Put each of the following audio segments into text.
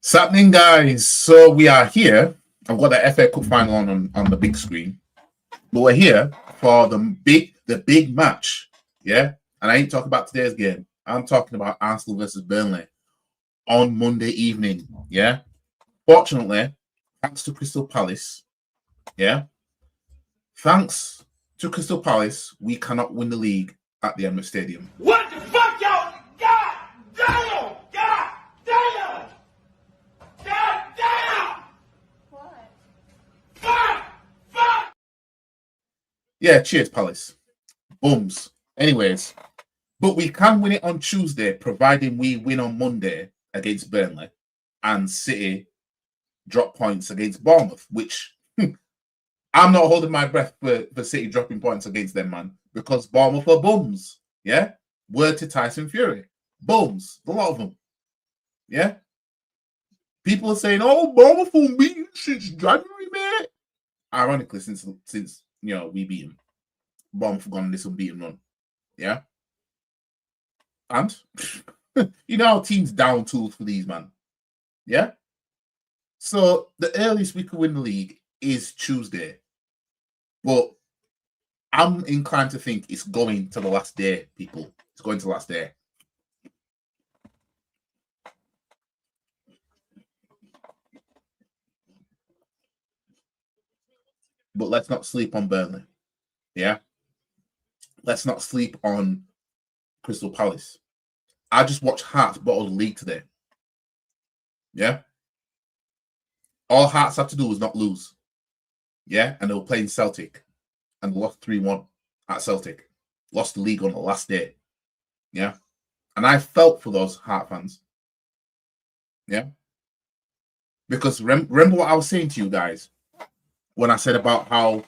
What's happening, guys? So we are here. I've got the FA Cup final on the big screen, but we're here for the big match. Yeah, and I ain't talking about today's game. I'm talking about Arsenal versus Burnley on Monday evening. Yeah, fortunately, thanks to Crystal Palace. Yeah, thanks to Crystal Palace, we cannot win the league at the Emirates Stadium. What the fuck, y'all? God damn! God damn! God damn! What? Fuck! Yeah, cheers, Palace. Bums. Anyways, but we can win it on Tuesday, providing we win on Monday against Burnley and City drop points against Bournemouth, which I'm not holding my breath for City dropping points against them, man, because Bournemouth are bums. Yeah? Word to Tyson Fury. Bums. A lot of them. Yeah? People are saying, oh, Bournemouth won't beat since January, mate. Ironically, since we beat them. Bournemouth have gone on this unbeaten run. Yeah? And how teams down tools for these, man. Yeah? So the earliest we could win the league is Tuesday. But I'm inclined to think it's going to the last day, people. It's going to the last day. But let's not sleep on Burnley. Yeah? Let's not sleep on Crystal Palace. I just watched Hearts bottle the league today. Yeah? All Hearts had to do was not lose. Yeah? And they were playing Celtic. And lost 3-1 at Celtic. Lost the league on the last day. Yeah? And I felt for those Heart fans. Yeah? Because remember what I was saying to you guys when I said about how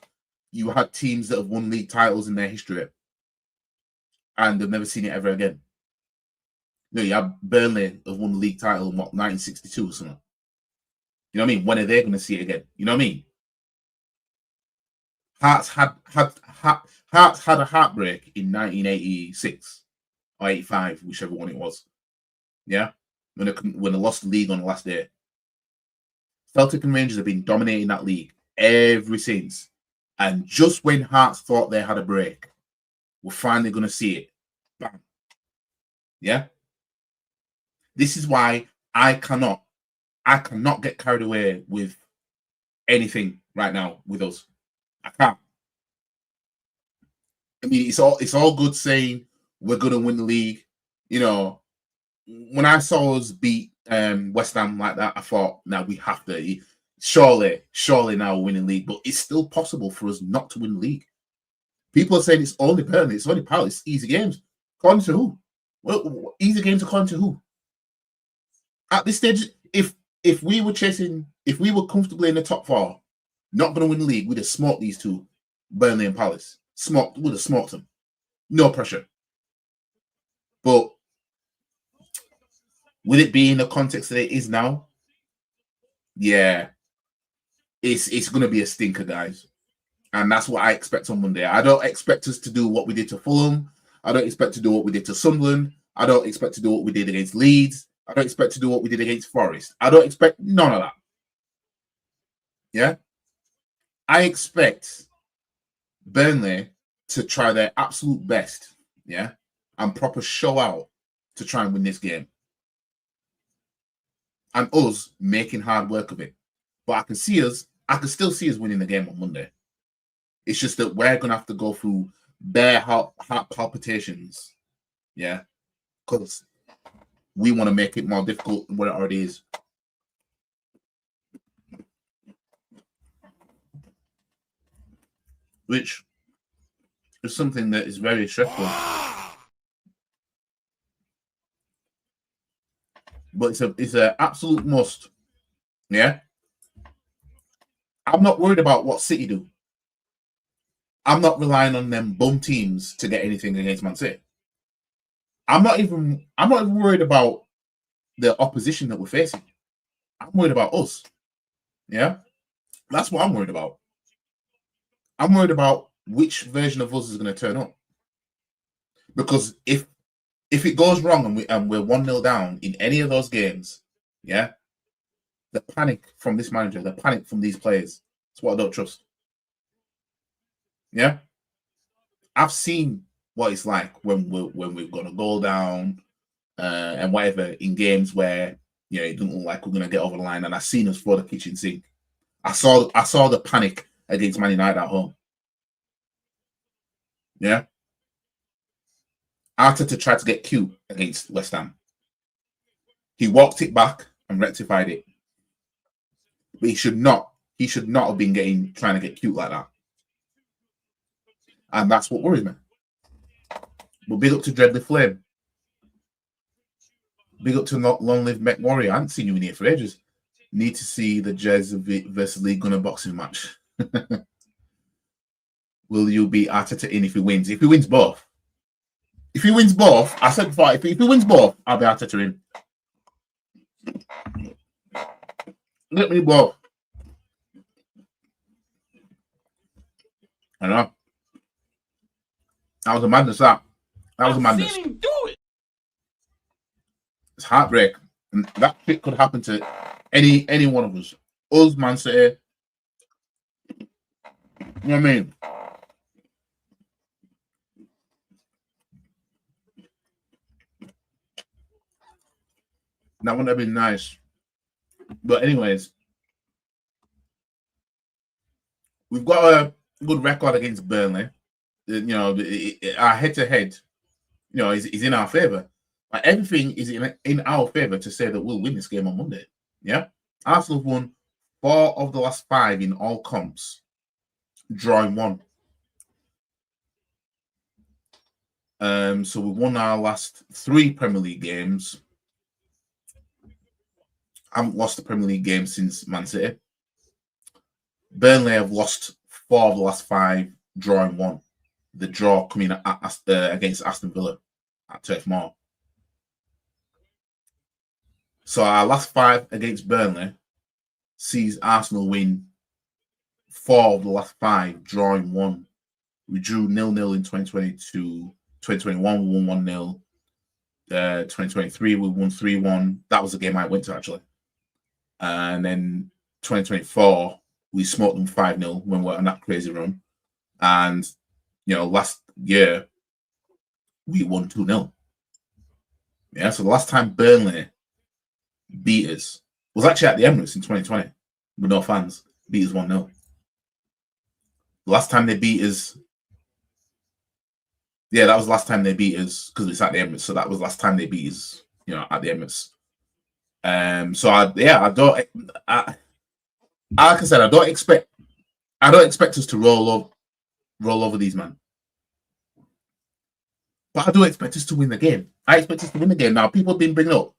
you had teams that have won league titles in their history and they've never seen it ever again. You have Burnley have won the league title in 1962 or something. You know what I mean? When are they going to see it again? You know what I mean? Hearts had a heartbreak in 1986 or 85, whichever one it was. Yeah, when they lost the league on the last day. Celtic and Rangers have been dominating that league ever since. And just when Hearts thought they had a break, we're finally going to see it. Bam. Yeah. This is why I cannot get carried away with anything right now with us. I can't. I mean, it's all good saying we're going to win the league. When I saw us beat West Ham like that, I thought, now we have to. Surely now we're winning the league, but it's still possible for us not to win the league. People are saying it's only Burnley, it's only Palace, easy games. According to who? Well, easy games according to who? At this stage, if we were comfortably in the top four, not going to win the league, we'd have smoked these two, Burnley and Palace. Would have smoked them. No pressure. But with it being the context that it is now, yeah, it's going to be a stinker, guys. And that's what I expect on Monday. I don't expect us to do what we did to Fulham. I don't expect to do what we did to Sunderland. I don't expect to do what we did against Leeds. I don't expect to do what we did against Forest. I don't expect none of that. Yeah? I expect Burnley to try their absolute best, yeah, and proper show out to try and win this game. And us making hard work of it. But I can still see us winning the game on Monday. It's just that we're going to have to go through bare heart palpitations, yeah, because we want to make it more difficult than what it already is. Which is something that is very stressful. But it's an absolute must. Yeah? I'm not worried about what City do. I'm not relying on them bum teams to get anything against Man City. I'm not even worried about the opposition that we're facing. I'm worried about us. Yeah? That's what I'm worried about. I'm worried about which version of us is going to turn up. Because if it goes wrong and we're 1-0 down in any of those games, yeah, The panic from this manager, the panic from these players. It's what I don't trust. Yeah, I've seen what it's like when we've got a goal down and whatever in games where it doesn't look like we're gonna get over the line, and I've seen us throw the kitchen sink. I saw the panic against Man United at home. Yeah, Arteta tried to get cute against West Ham. He walked it back and rectified it, but he should not have been trying to get cute like that, and that's what worries me. But big up to Dreadly Flame. Big up to Long Live Mech Warrior. I haven't seen you in here for ages. Need to see the Jez versus Lee Gunner boxing match. Will you be Arteta in if he wins? If he wins both. If he wins both, I said before, if he wins both, I'll be Arteta in. Let me both. I know. That was a madness, that. That was a madness. I've seen him do it. It's heartbreak. And that shit could happen to any one of us. Us, Man City. You know what I mean? That wouldn't have been nice. But anyways, we've got a good record against Burnley. Our head-to-head, is in our favour. Like, everything is in our favour to say that we'll win this game on Monday. Yeah? Arsenal have won 4 of the last 5 in all comps, drawing 1. So we've won our last 3 Premier League games. Haven't lost the Premier League game since Man City. Burnley have lost 4 of the last 5, drawing 1. The draw coming against Aston Villa at Turf Moor. So our last 5 against Burnley sees Arsenal win 4 of the last 5, drawing 1. We drew 0-0 in 2022. 2021, we won 1-0. 2023, we won 3-1. That was the game I went to, actually. And then 2024, we smoked them 5-0 when we were on that crazy run. And, last year, we won 2-0. Yeah, so the last time Burnley beat us was actually at the Emirates in 2020 with no fans. Beat us 1-0. The last time they beat us, that was the last time they beat us because it's at the Emirates. So that was the last time they beat us, at the Emirates. Like I said, I don't expect us to roll over these men. But I do expect us to win the game. I expect us to win the game. Now, people have been bringing up,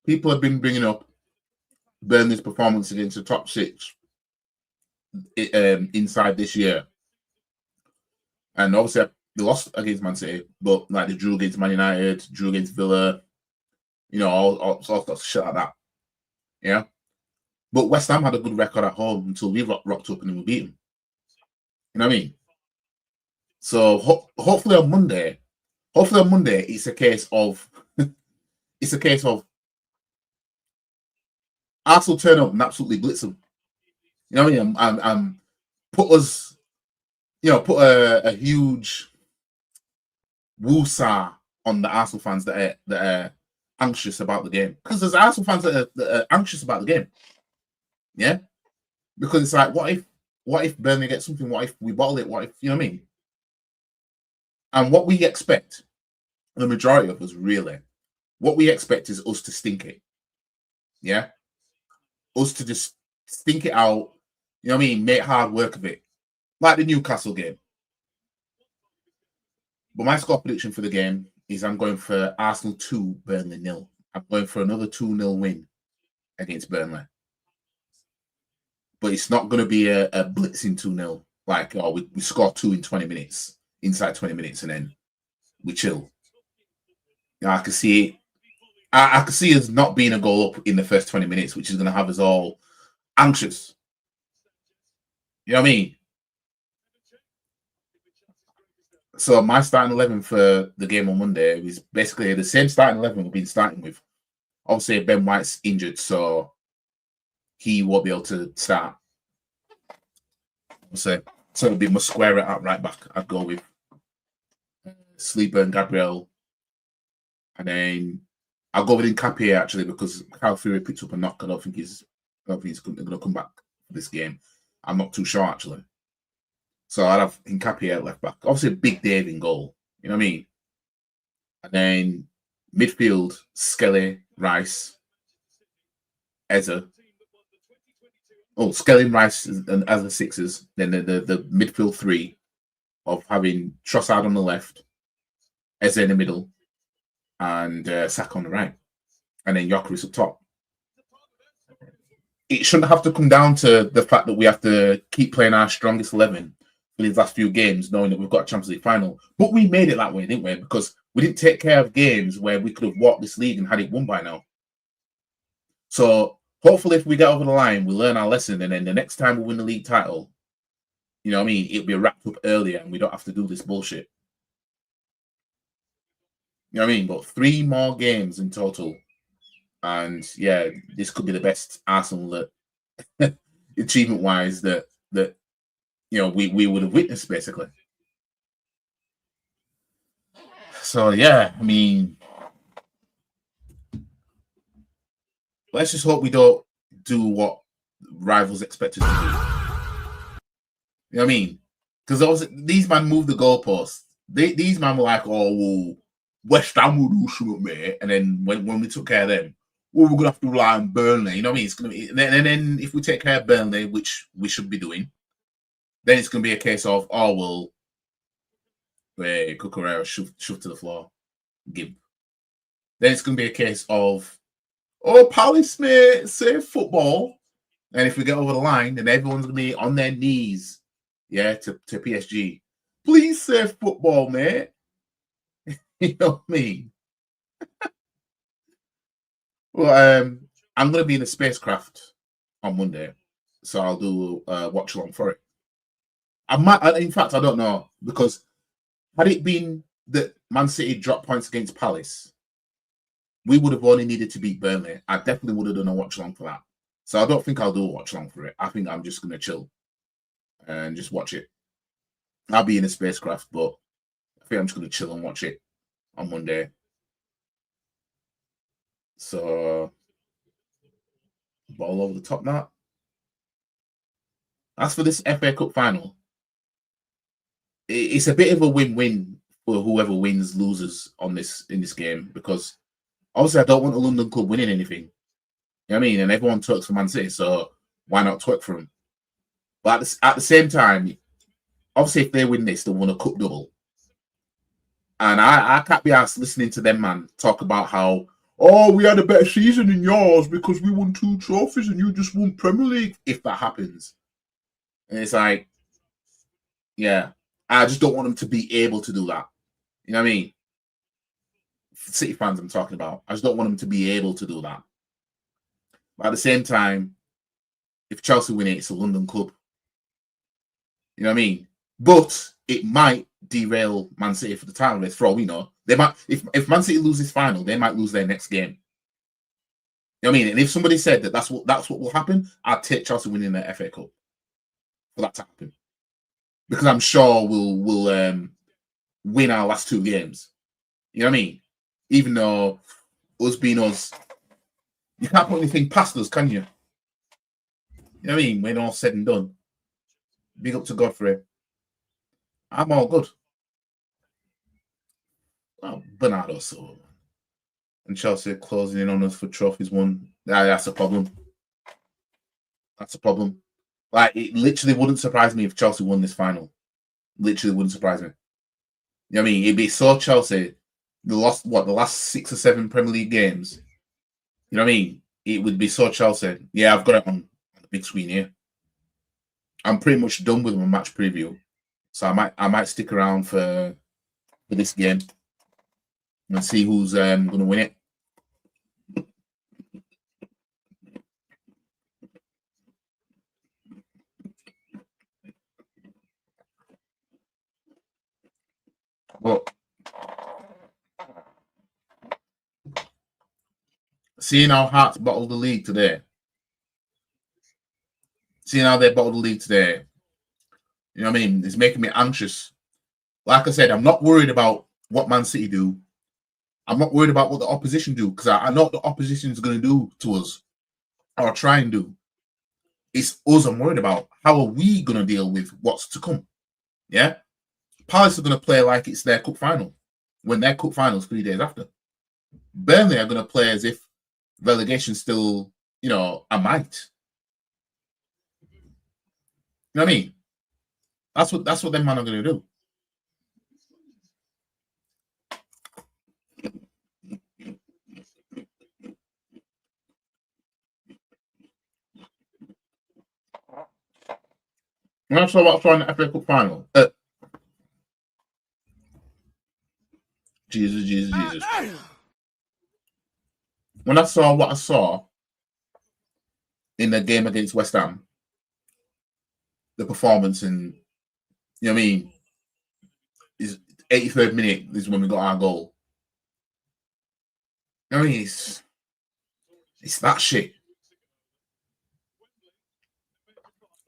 people have been bringing up Burnley's performance against the top 6 inside this year. And obviously, they lost against Man City, but like they drew against Man United, drew against Villa, all sorts of shit like that. Yeah. But West Ham had a good record at home until we rocked up and we beat them. You know what I mean? So hopefully on Monday, it's a case of Arsenal turn up and absolutely blitz them. You know what I mean? And put us, put a huge woosah on the Arsenal fans that are anxious about the game. Because there's Arsenal fans that are anxious about the game. Yeah? Because it's like, what if Burnley gets something? What if we bottle it? What if, you know what I mean? And what we expect, the majority of us really, what we expect is us to stink it. Yeah? Us to just stink it out, you know what I mean? Make hard work of it. Like the Newcastle game. But my score prediction for the game is I'm going for Arsenal 2, Burnley 0. I'm going for another 2-0 win against Burnley. But it's not going to be a blitzing 2-0. Like, we score 2 in 20 minutes, inside 20 minutes, and then we chill. I can see it. I can see us not being a goal up in the first 20 minutes, which is going to have us all anxious. You know what I mean? So my starting 11 for the game on Monday is basically the same starting 11 we've been starting with. Obviously, Ben White's injured, so he won't be able to start. So it'll be Musquera at right back. I'd go with Sleeper and Gabriel, and then I'll go with Nkapie actually because Kyle Fury picked up a knock. I don't think he's going to come back for this game. I'm not too sure actually. So I'd have Nkapie at left back. Obviously, Big Dave in goal. You know what I mean? And then midfield, Skelly, Rice, Eza. Oh, Skelly, Rice and as the sixes. Then the midfield three of having Trossard on the left, Eze in the middle, and Saka on the right, and then Gyökeres up top. It shouldn't have to come down to the fact that we have to keep playing our strongest 11 for these last few games, knowing that we've got a Champions League final. But we made it that way, didn't we? Because we didn't take care of games where we could have walked this league and had it won by now. So hopefully, if we get over the line, we learn our lesson, and then the next time we win the league title, you know what I mean, it'll be wrapped up earlier, and we don't have to do this bullshit. You know what I mean? But 3 more games in total. And yeah, this could be the best Arsenal that achievement wise that you know we would have witnessed basically. So yeah, I mean, let's just hope we don't do what rivals expect us to do. You know what I mean? Because these man moved the goalposts. These man were like, oh, well, West Ham will do something, mate. And then when we took care of them, well, we're gonna have to rely on Burnley. You know what I mean? It's gonna be, and then if we take care of Burnley, which we should be doing, then it's gonna be a case of, oh well, Cucurella shove to the floor, Gimp. Then it's gonna be a case of, oh, Palace, mate, save football. And if we get over the line, then everyone's gonna be on their knees, yeah, to PSG. Please save football, mate. You know what I mean? Well, I'm going to be in a spacecraft on Monday, so I'll do a watch along for it. In fact, I don't know because had it been that Man City dropped points against Palace, we would have only needed to beat Burnley. I definitely would have done a watch along for that. So I don't think I'll do a watch along for it. I think I'm just going to chill and just watch it. I'll be in a spacecraft, but I think I'm just going to chill and watch it on Monday. So, ball over the top now. As for this FA Cup final, it's a bit of a win-win for whoever wins, loses in this game because obviously I don't want a London club winning anything. You know what I mean? And everyone twerks for Man City, so why not twerk for them? But at the same time, obviously if they win this, they won a cup double. And I can't be asked listening to them, man, talk about how, oh, we had a better season than yours because we won 2 trophies and you just won Premier League, if that happens. And it's like, yeah, I just don't want them to be able to do that. You know what I mean? City fans I'm talking about. I just don't want them to be able to do that. But at the same time, if Chelsea win it, it's a London club. You know what I mean? But it might derail Man City for the title race. For all we know, they might. If Man City loses final, they might lose their next game. You know what I mean? And if somebody said that that's what will happen, I'd take Chelsea winning the FA Cup for that to happen because I'm sure we'll win our last 2 games. You know what I mean? Even though us being us, you can't put anything past us, can you? You know what I mean? When all said and done, big up to Godfrey. I'm all good. Oh, Bernardo Silva. And Chelsea closing in on us for trophies won. That's a problem. That's a problem. Like, it literally wouldn't surprise me if Chelsea won this final. Literally wouldn't surprise me. You know what I mean? It'd be so Chelsea. The last 6 or 7 Premier League games. You know what I mean? It would be so Chelsea. Yeah, I've got it on the big screen here. I'm pretty much done with my match preview. So I might stick around for this game and see who's going to win it. seeing how Hearts bottled the league today, you know what I mean? It's making me anxious. Like I said, I'm not worried about what Man City do. I'm not worried about what the opposition do, because I know what the opposition is going to do to us or try and do. It's us I'm worried about. How are we going to deal with what's to come? Yeah? Palace are going to play like it's their cup final, when their cup final is 3 days after. Burnley are going to play as if relegation still, a might. You know what I mean? That's what them man are going to do. When I saw what I saw in the FA Cup final, Jesus. When I saw what I saw in the game against West Ham, the performance, and you know what I mean, is 83rd minute is when we got our goal. You know what I mean, it's that shit.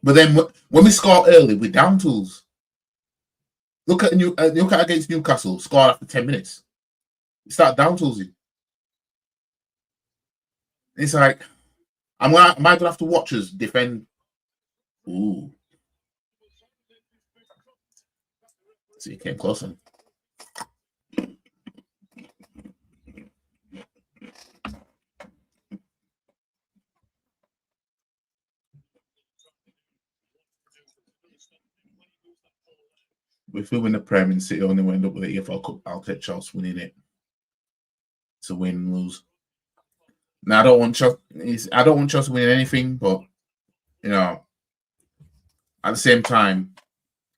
But then when we score early, we're down tools. Look at against Newcastle, scored after 10 minutes. We start down tools. It's like, am I gonna have to watch us defend? Ooh. See, it came closer. If we win the Premier and City only end up with the EFL Cup, I'll take Chelsea winning it. It's a win lose. Now I don't want Chelsea winning anything, but at the same time,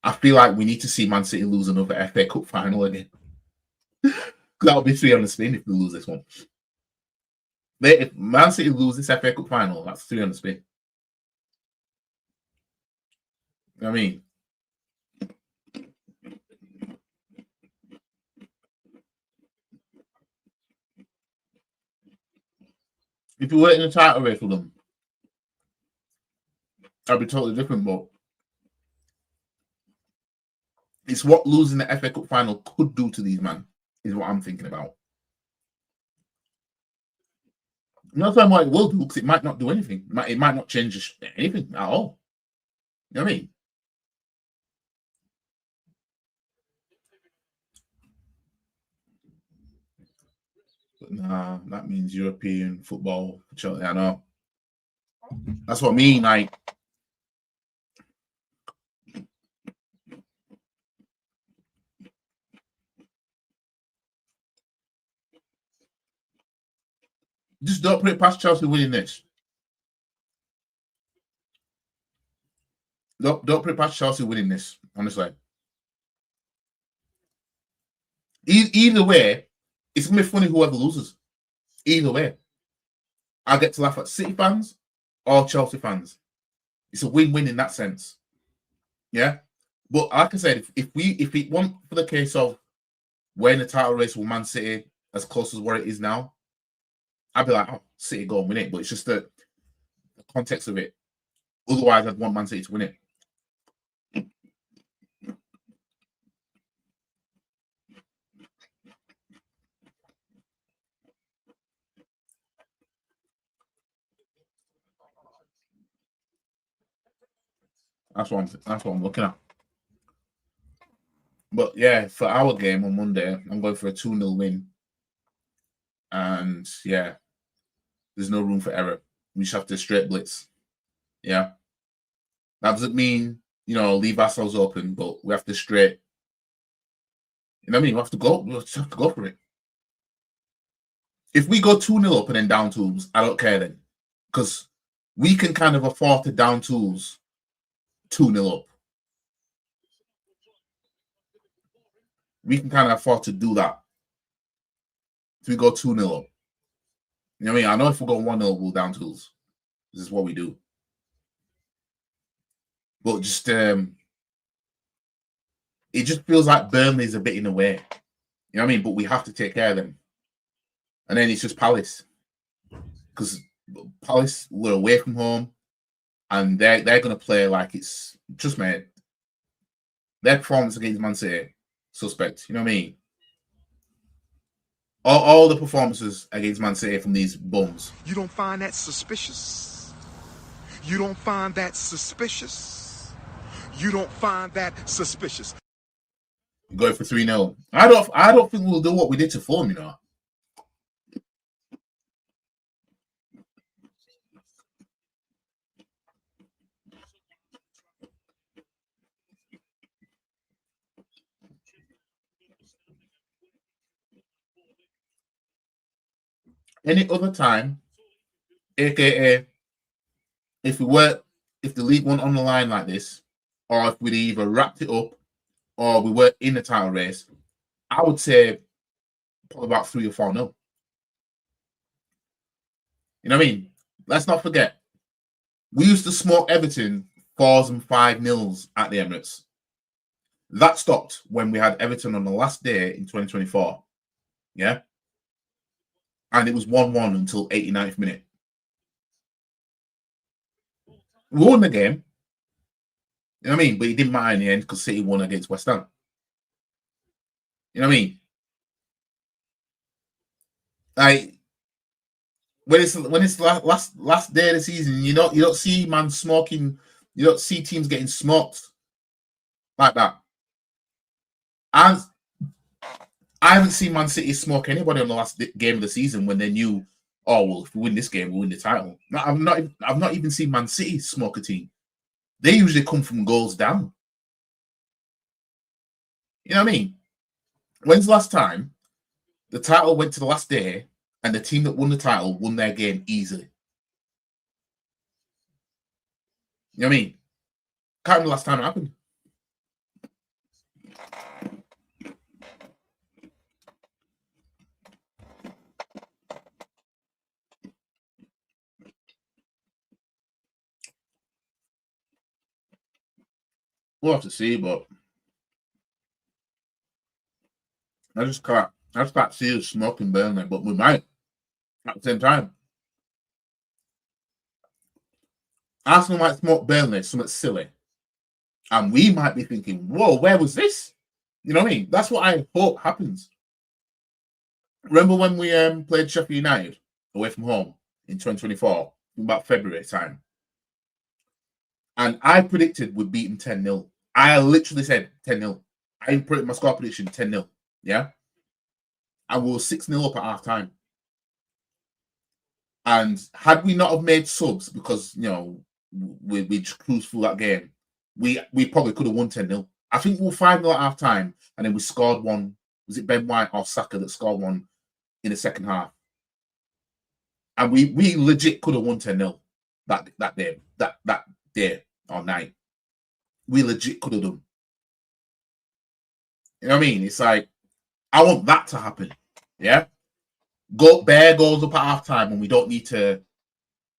I feel like we need to see Man City lose another FA Cup final again. That'll be 3 on the spin if we lose this one. If Man City lose this FA Cup final, that's 3 on the spin. You know what I mean? If we were in the title race with them, that'd be totally different, but it's what losing the FA Cup final could do to these men, is what I'm thinking about. I'm not saying what it will do, because it might not do anything. It might not change anything at all. You know what I mean? But nah, that means European football. I know. That's what I mean. Like, just don't put it past Chelsea winning this. Don't put it past Chelsea winning this, honestly. Either way, it's going to be funny whoever loses. Either way. I get to laugh at City fans or Chelsea fans. It's a win-win in that sense. Yeah? But like I said, if we want for the case of we're in the title race with Man City as close as what it is now, I'd be like, oh, City go and win it. But it's just the context of it. Otherwise, I'd want Man City to win it. That's what I'm looking at. But yeah, for our game on Monday, I'm going for a 2-0 win. And yeah, there's no room for error. We just have to straight blitz. Yeah. That doesn't mean, leave ourselves open, but we have to straight. You know what I mean? We have to go. We just have to go for it. If we go 2-0 up and then down tools, I don't care then. Because we can kind of afford to down tools 2-0 up. We can kind of afford to do that. If we go 2-0 up. You know what I mean? I know if we go 1-0, we'll down tools. This is what we do. But just it just feels like Burnley's a bit in the way. You know what I mean? But we have to take care of them. And then it's just Palace. because Palace were away from home, and they're going to play like it's just made. Their performance against Man City, suspect. You know what I mean? All the performances against Man City from these bums. You don't find that suspicious? You don't find that suspicious? You don't find that suspicious? Going for 3-0. I don't think we'll do what we did to Fulham, you know. Any other time, aka if the league went on the line like this, or if we'd either wrapped it up or we were in the title race, I would say probably about 3 or 4-0. You know what I mean? Let's not forget, we used to smoke Everton 4s and 5-0s at the Emirates. That stopped when we had Everton on the last day in 2024. Yeah? And it was 1-1 until 89th minute. We won the game. You know what I mean? But it didn't matter in the end because City won against West Ham. You know what I mean? Like when it's last day of the season, you don't see man smoking, you don't see teams getting smoked like that. And I haven't seen Man City smoke anybody on the last game of the season when they knew, oh well, if we win this game, we'll win the title. No, I've not even seen Man City smoke a team. They usually come from goals down. You know what I mean? When's the last time the title went to the last day and the team that won the title won their game easily? You know what I mean? Can't remember the last time it happened. We'll have to see, but I just can't see us smoking Burnley, but we might at the same time. Arsenal might smoke Burnley, something silly. And we might be thinking, whoa, where was this? You know what I mean? That's what I hope happens. Remember when we played Sheffield United away from home in 2024, about February time? And I predicted we'd beat them 10-0. I literally said 10-0. I put my score prediction 10-0. Yeah? And we were 6-0 up at half time. And had we not have made subs because, you know, we cruised through that game, we probably could have won 10-0. I think we were 5-0 at half time, and then we scored one. Was it Ben White or Saka that scored one in the second half? And we legit could have won 10-0 that day or night. We legit could have done. You know what I mean? It's like, I want that to happen. Yeah? Bear goals up at half time and we don't need to,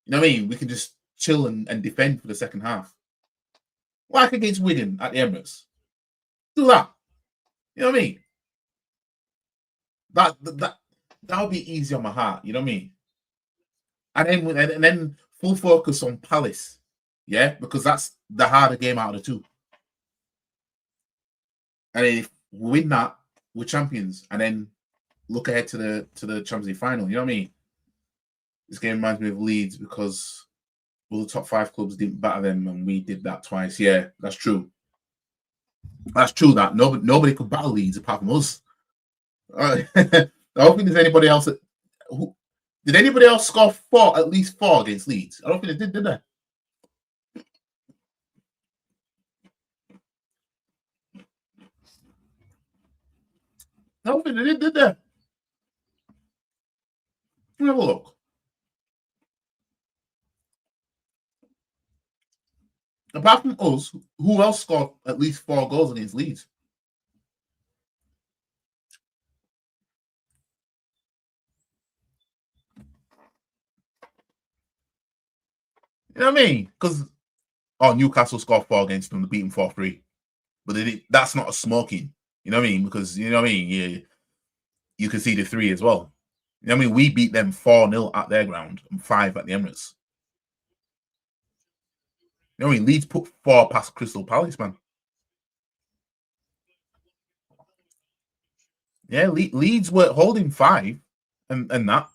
you know what I mean? We can just chill and defend for the second half. Like against Wigan at the Emirates. Do that. You know what I mean? That would be easy on my heart. You know what I mean? And then full focus on Palace. Yeah? Because that's the harder game out of the two. And if we win that, we're champions. And then look ahead to the Champions League final. You know what I mean? This game reminds me of Leeds because all the top 5 clubs didn't batter them, and we did that twice. Yeah, that's true. That's true. That nobody could battle Leeds apart from us. I don't think there's anybody else did anybody else score at least 4 against Leeds? I don't think they did they? I don't think they did they? Have a look. Apart from us, who else scored at least 4 goals against Leeds? You know what I mean? Because Newcastle scored 4 against them, they beat them 4-3. But that's not a smoking. You know what I mean? Because, you know what I mean? You can see the 3 as well. You know what I mean? We beat them 4-0 at their ground and 5 at the Emirates. You know what I mean? Leeds put 4 past Crystal Palace, man. Yeah, Leeds were holding 5 and that.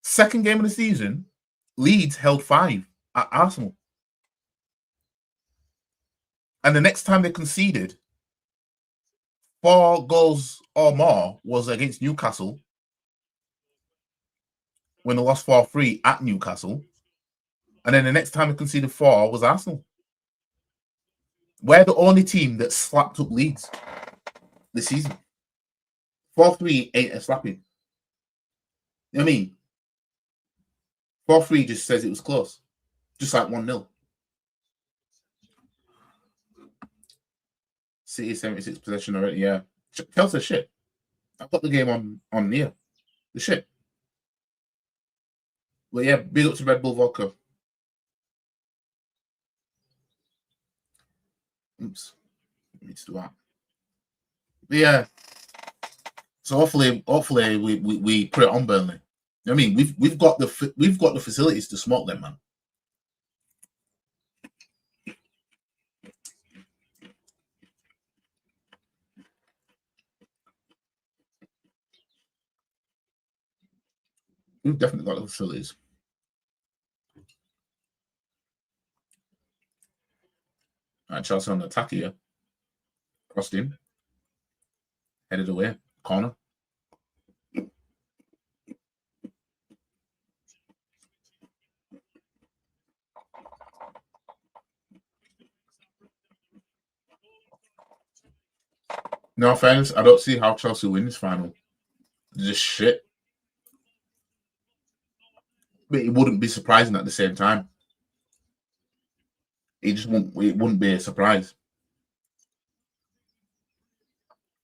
Second game of the season, Leeds held 5 at Arsenal. And the next time they conceded 4 goals or more was against Newcastle when they lost 4-3 at Newcastle. And then the next time they conceded 4 was Arsenal. We're the only team that slapped up Leeds this season. 4-3 ain't a slapping. You know what I mean? 4-3 just says it was close. Just like 1-0. City 76 possession already, yeah. Chelsea shit. I put the game on here. The shit. But yeah, big up to Red Bull Vodka. Oops. Need to do that. But yeah. So hopefully we put it on Burnley. You know what I mean? We've got the facilities to smoke them, man. We've definitely got the facilities. All right, Chelsea on the attack here. Crossed in. Headed away. Corner. No offense, I don't see how Chelsea win this final. Just shit. But it wouldn't be surprising at the same time. It wouldn't be a surprise.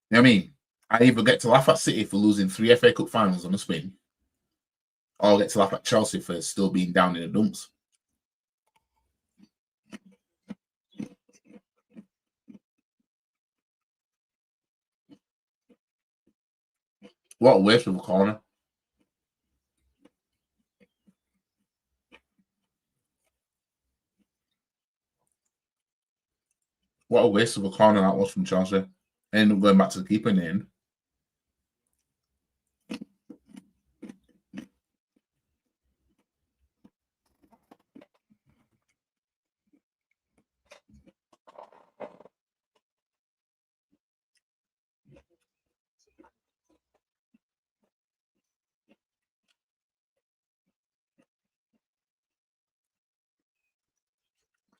You know what I mean? I either get to laugh at City for losing 3 FA Cup finals on a spin, or I get to laugh at Chelsea for still being down in the dumps. What a waste of a corner. What a waste of a corner that was from Chelsea. Ended up going back to the keeper in the end.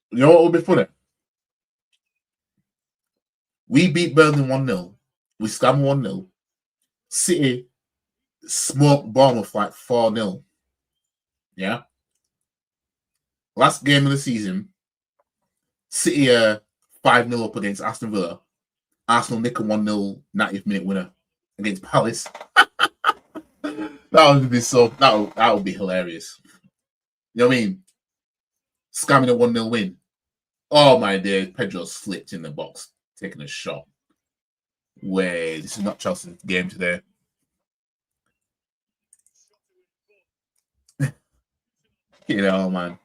You know what would be funny? We beat Burnley 1-0. We scam 1-0. City smoked Bournemouth like 4-0. Yeah. Last game of the season, City 5-0 up against Aston Villa. Arsenal nick a 1-0 90th minute winner against Palace. That would be hilarious. You know what I mean? Scamming a 1-0 win. Oh my dear, Pedro slipped in the box, taking a shot. Wait, this is not Chelsea's game today. You know, man.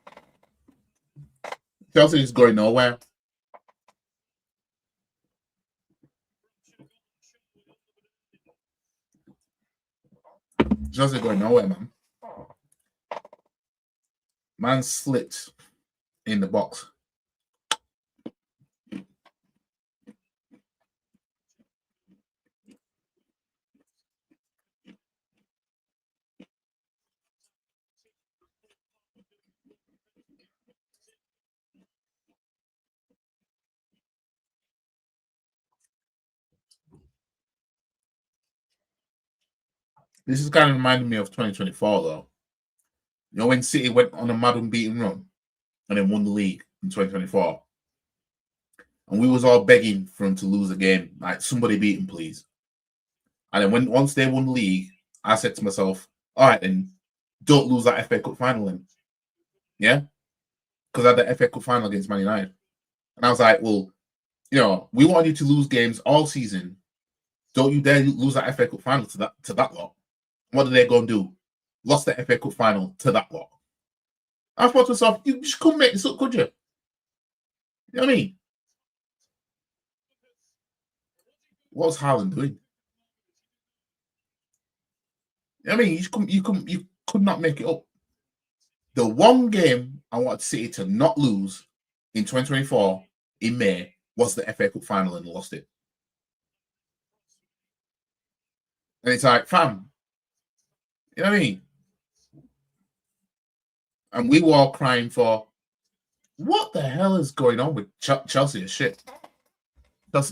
Chelsea is going nowhere. Chelsea going nowhere, man. Man slipped in the box. This is kind of reminding me of 2024, though. You know, when City went on a mad unbeaten run and then won the league in 2024, and we was all begging for them to lose a game, like somebody beat them, please. And then once they won the league, I said to myself, all right, then don't lose that FA Cup final then. Yeah? Because I had the FA Cup final against Man United. And I was like, well, you know, we wanted you to lose games all season. Don't you dare lose that FA Cup final to that lot. What did they go and do? Lost the FA Cup final to that lot. I thought to myself, you just couldn't make this up, could you? You know what I mean? What was Haaland doing? You know what I mean? You could not make it up. The one game I wanted City to not lose in 2024 in May was the FA Cup final, and they lost it. And it's like, fam, you know what I mean? And we were all crying for, what the hell is going on with Chelsea? Is shit.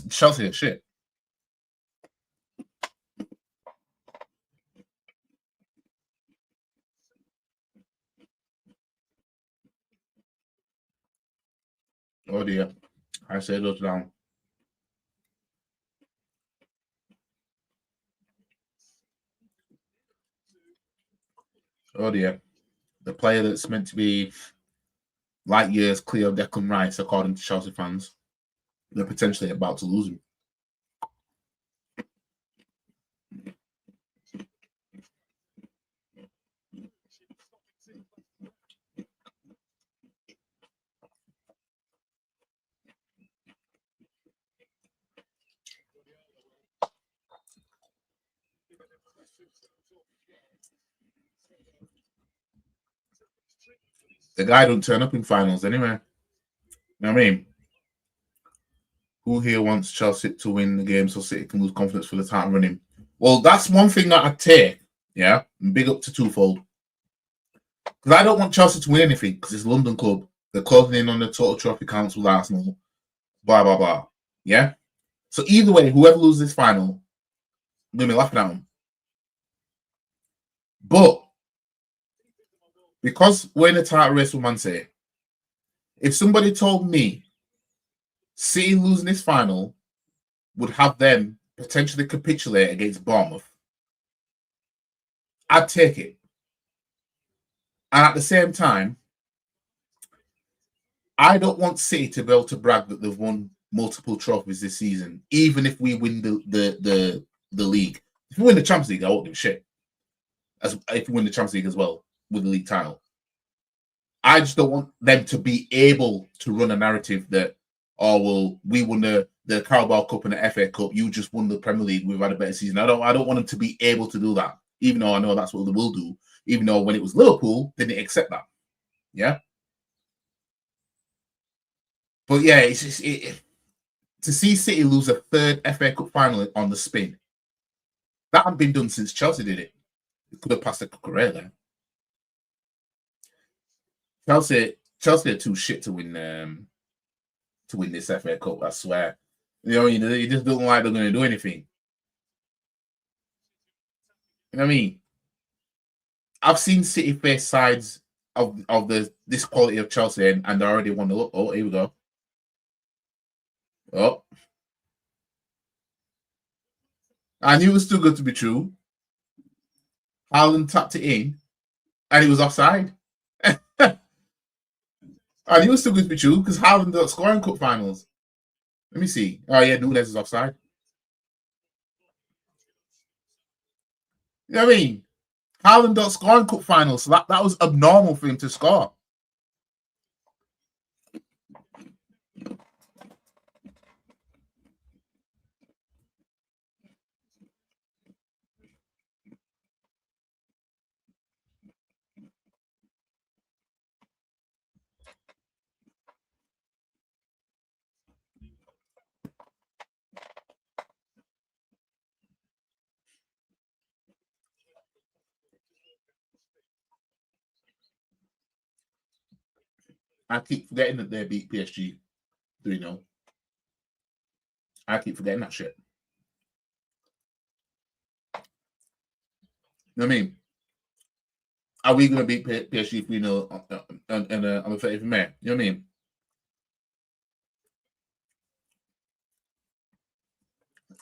Chelsea is shit. Oh dear. I say those down. Oh dear. The player that's meant to be light years clear of Declan Rice, according to Chelsea fans, they're potentially about to lose him. The guy don't turn up in finals anyway. You know what I mean? Who here wants Chelsea to win the game so City can lose confidence for the title running? Well, that's one thing that I'd take. Yeah, and big up to Twofold. Because I don't want Chelsea to win anything because it's a London club. They're closing in on the total trophy counts with Arsenal. Blah, blah, blah. Yeah? So either way, whoever loses this final, I'm going to be laughing at them. But because we're in a title race with Man City, if somebody told me City losing this final would have them potentially capitulate against Bournemouth, I'd take it. And at the same time, I don't want City to be able to brag that they've won multiple trophies this season, even if we win the league. If we win the Champions League, I won't give a shit. As if we win the Champions League as well with the league title. I just don't want them to be able to run a narrative that, oh well, we won the Carabao Cup and the FA Cup, you just won the Premier League, we've had a better season. I don't want them to be able to do that, even though I know that's what they will do. Even though when it was Liverpool, they didn't accept that. Yeah. But yeah, it's just to see City lose a third FA Cup final on the spin. That hadn't been done since Chelsea did it. It could have passed a Cucurella. Chelsea are too shit to win this FA Cup, I swear. You know, they just don't like they're going to do anything. You know what I mean? I've seen City face sides of this quality of Chelsea and they already won the look. Oh, here we go. Oh. I knew it was too good to be true. Haaland tapped it in and it was offside. I knew it was too good to be true because Haaland don't score in cup finals. Let me see. Oh, yeah, Nunes is offside. You know what I mean? Haaland don't score in cup finals, so that was abnormal for him to score. I keep forgetting that they beat PSG 3-0. I keep forgetting that shit. You know what I mean? Are we going to beat PSG 3-0 on the 30th of May? You know what I mean?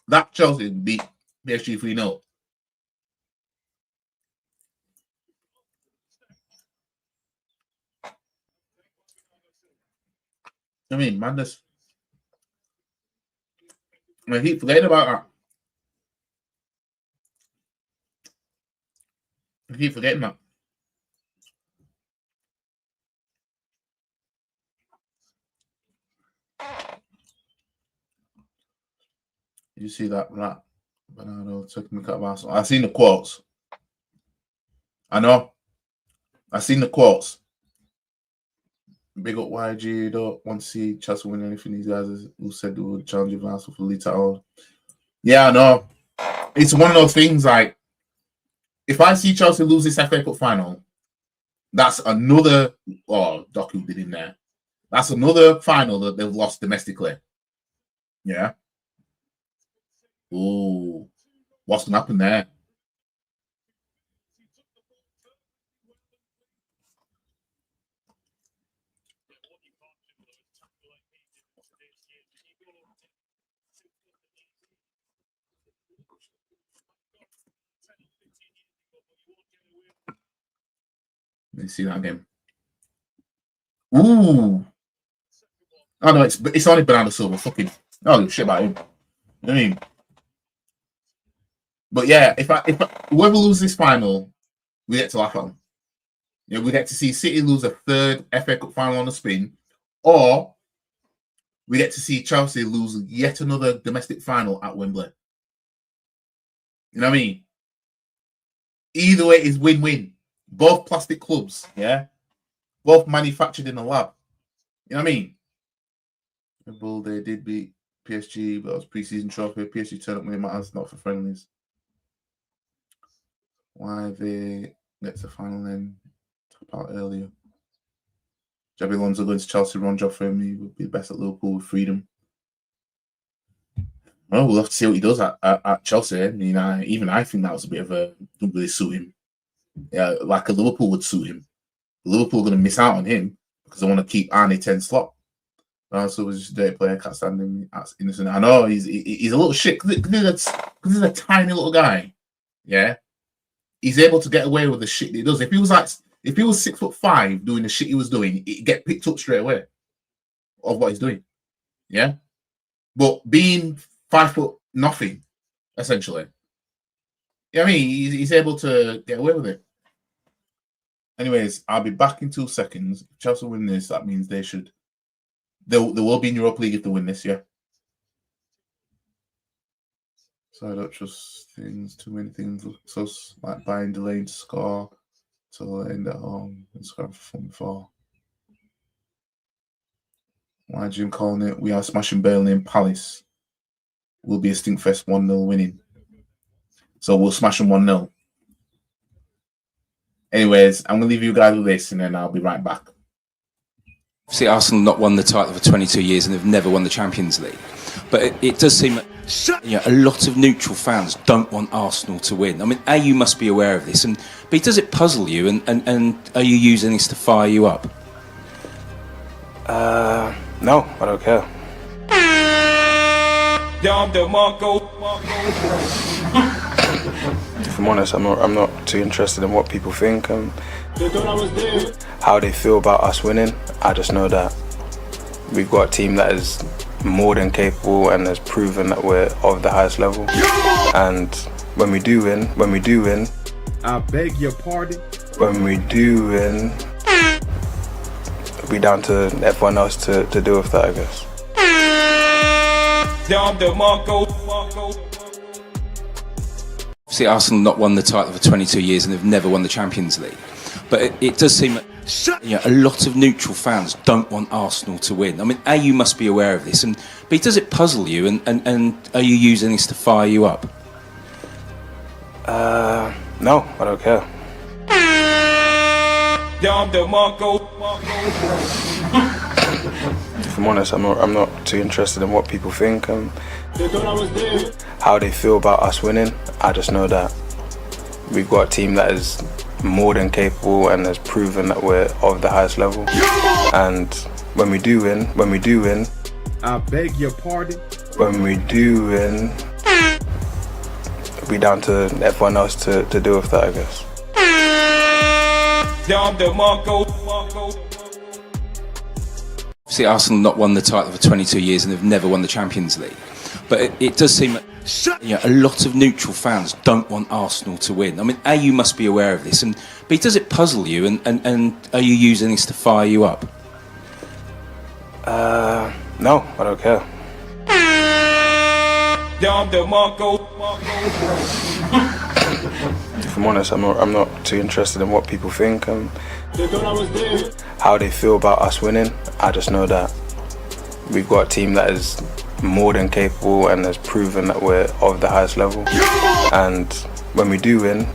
That Chelsea beat PSG 3-0. I mean, madness. I keep forgetting about that. I keep forgetting that. You see that Bernardo took me cut of Arsenal. I've seen the quotes. I know. I've seen the quotes. Big up YG. Don't want to see Chelsea win anything. These guys who said they would challenge Arsenal for the league title. Yeah, I know. It's one of those things like, if I see Chelsea lose this FA Cup final, that's another. Oh, Doku did in there. That's another final that they've lost domestically. Yeah. Oh, what's going to happen there? Let me see that again. Ooh. Oh no, it's only Bernardo Silva. Fucking oh shit about him. You know what I mean? But yeah, if whoever loses this final, we get to laugh at them. Yeah, we get to see City lose a third FA Cup final on the spin, or we get to see Chelsea lose yet another domestic final at Wembley. You know what I mean? Either way is win-win. Both plastic clubs, yeah? Both manufactured in a lab. You know what I mean? Well, they did beat PSG, but it was pre-season trophy. PSG turned up when it matters, not for friendlies. Why they get to the final then top out earlier? Javi Alonso going to Chelsea, Ron Joffrey, he would be the best at Liverpool with freedom. Well, we'll have to see what he does at Chelsea. I mean, even I think that was a bit of a don't really suit him. Yeah, like a Liverpool would suit him. Liverpool are going to miss out on him because they want to keep Arnie 10 slot. So was just a dirty player, can't stand him. That's innocent. I know he's a little shit because he's a tiny little guy. Yeah, he's able to get away with the shit that he does. If he was 6'5" doing the shit he was doing, he'd get picked up straight away of what he's doing. Yeah, but being 5 foot nothing, essentially. Yeah, I mean, he's able to get away with it. Anyways, I'll be back in 2 seconds. If Chelsea win this, that means they should. They will be in Europa League if they win this, yeah. So I don't trust things, too many things. So like buying delayed to score till end at home and scoring for fun before. Why Jim calling it? We are smashing Burnley and Palace. Will be a stinkfest 1-0 winning. So we'll smash them 1-0. Anyways, I'm going to leave you guys with this and then I'll be right back. See, Arsenal not won the title for 22 years and they've never won the Champions League. But it does seem that a lot of neutral fans don't want Arsenal to win. I mean, A, you must be aware of this, and B, does it puzzle you and are you using this to fire you up? No, I don't care. If I'm honest, I'm not too interested in what people think and how they feel about us winning. I just know that we've got a team that is more than capable and has proven that we're of the highest level. And when we do win, I beg your pardon? When we do win, it'll be down to everyone else to deal with that, I guess. See, Arsenal not won the title for 22 years and they've never won the Champions League. But it does seem that a lot of neutral fans don't want Arsenal to win. I mean, A, you must be aware of this, and B, does it puzzle you and are you using this to fire you up? No, I don't care. If I'm honest, I'm not too interested in what people think and how they feel about us winning. I just know that we've got a team that is more than capable and has proven that we're of the highest level. And when we do win, I beg your pardon? When we do win, it'll be down to everyone else to deal with that, I guess. See, Arsenal not won the title for 22 years and they've never won the Champions League. But it does seem that A lot of neutral fans don't want Arsenal to win. I mean, A, you must be aware of this, and B, does it puzzle you, and are you using this to fire you up? No, I don't care. If I'm honest, I'm not too interested in what people think and how they feel about us winning. I just know that we've got a team that is more than capable and has proven that we're of the highest level. And when we do win,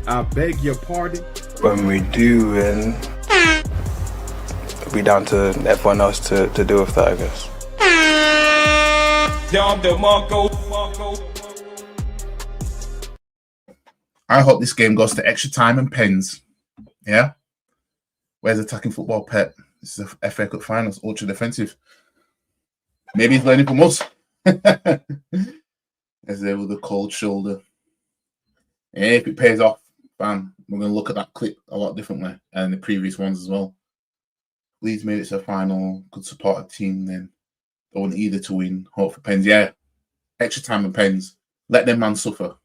I beg your pardon. when we do win, it'll be down to everyone else to deal with that, I guess. I hope this game goes to extra time and pens. Yeah? Where's attacking football, Pep? This is a FA Cup finals, ultra defensive. Maybe he's learning from us. As there with a cold shoulder. And if it pays off, bam, we're going to look at that clip a lot differently and the previous ones as well. Leeds made it to a final, good support a team then. Don't want either to win. Hope for pens. Yeah, extra time and pens. Let them man suffer.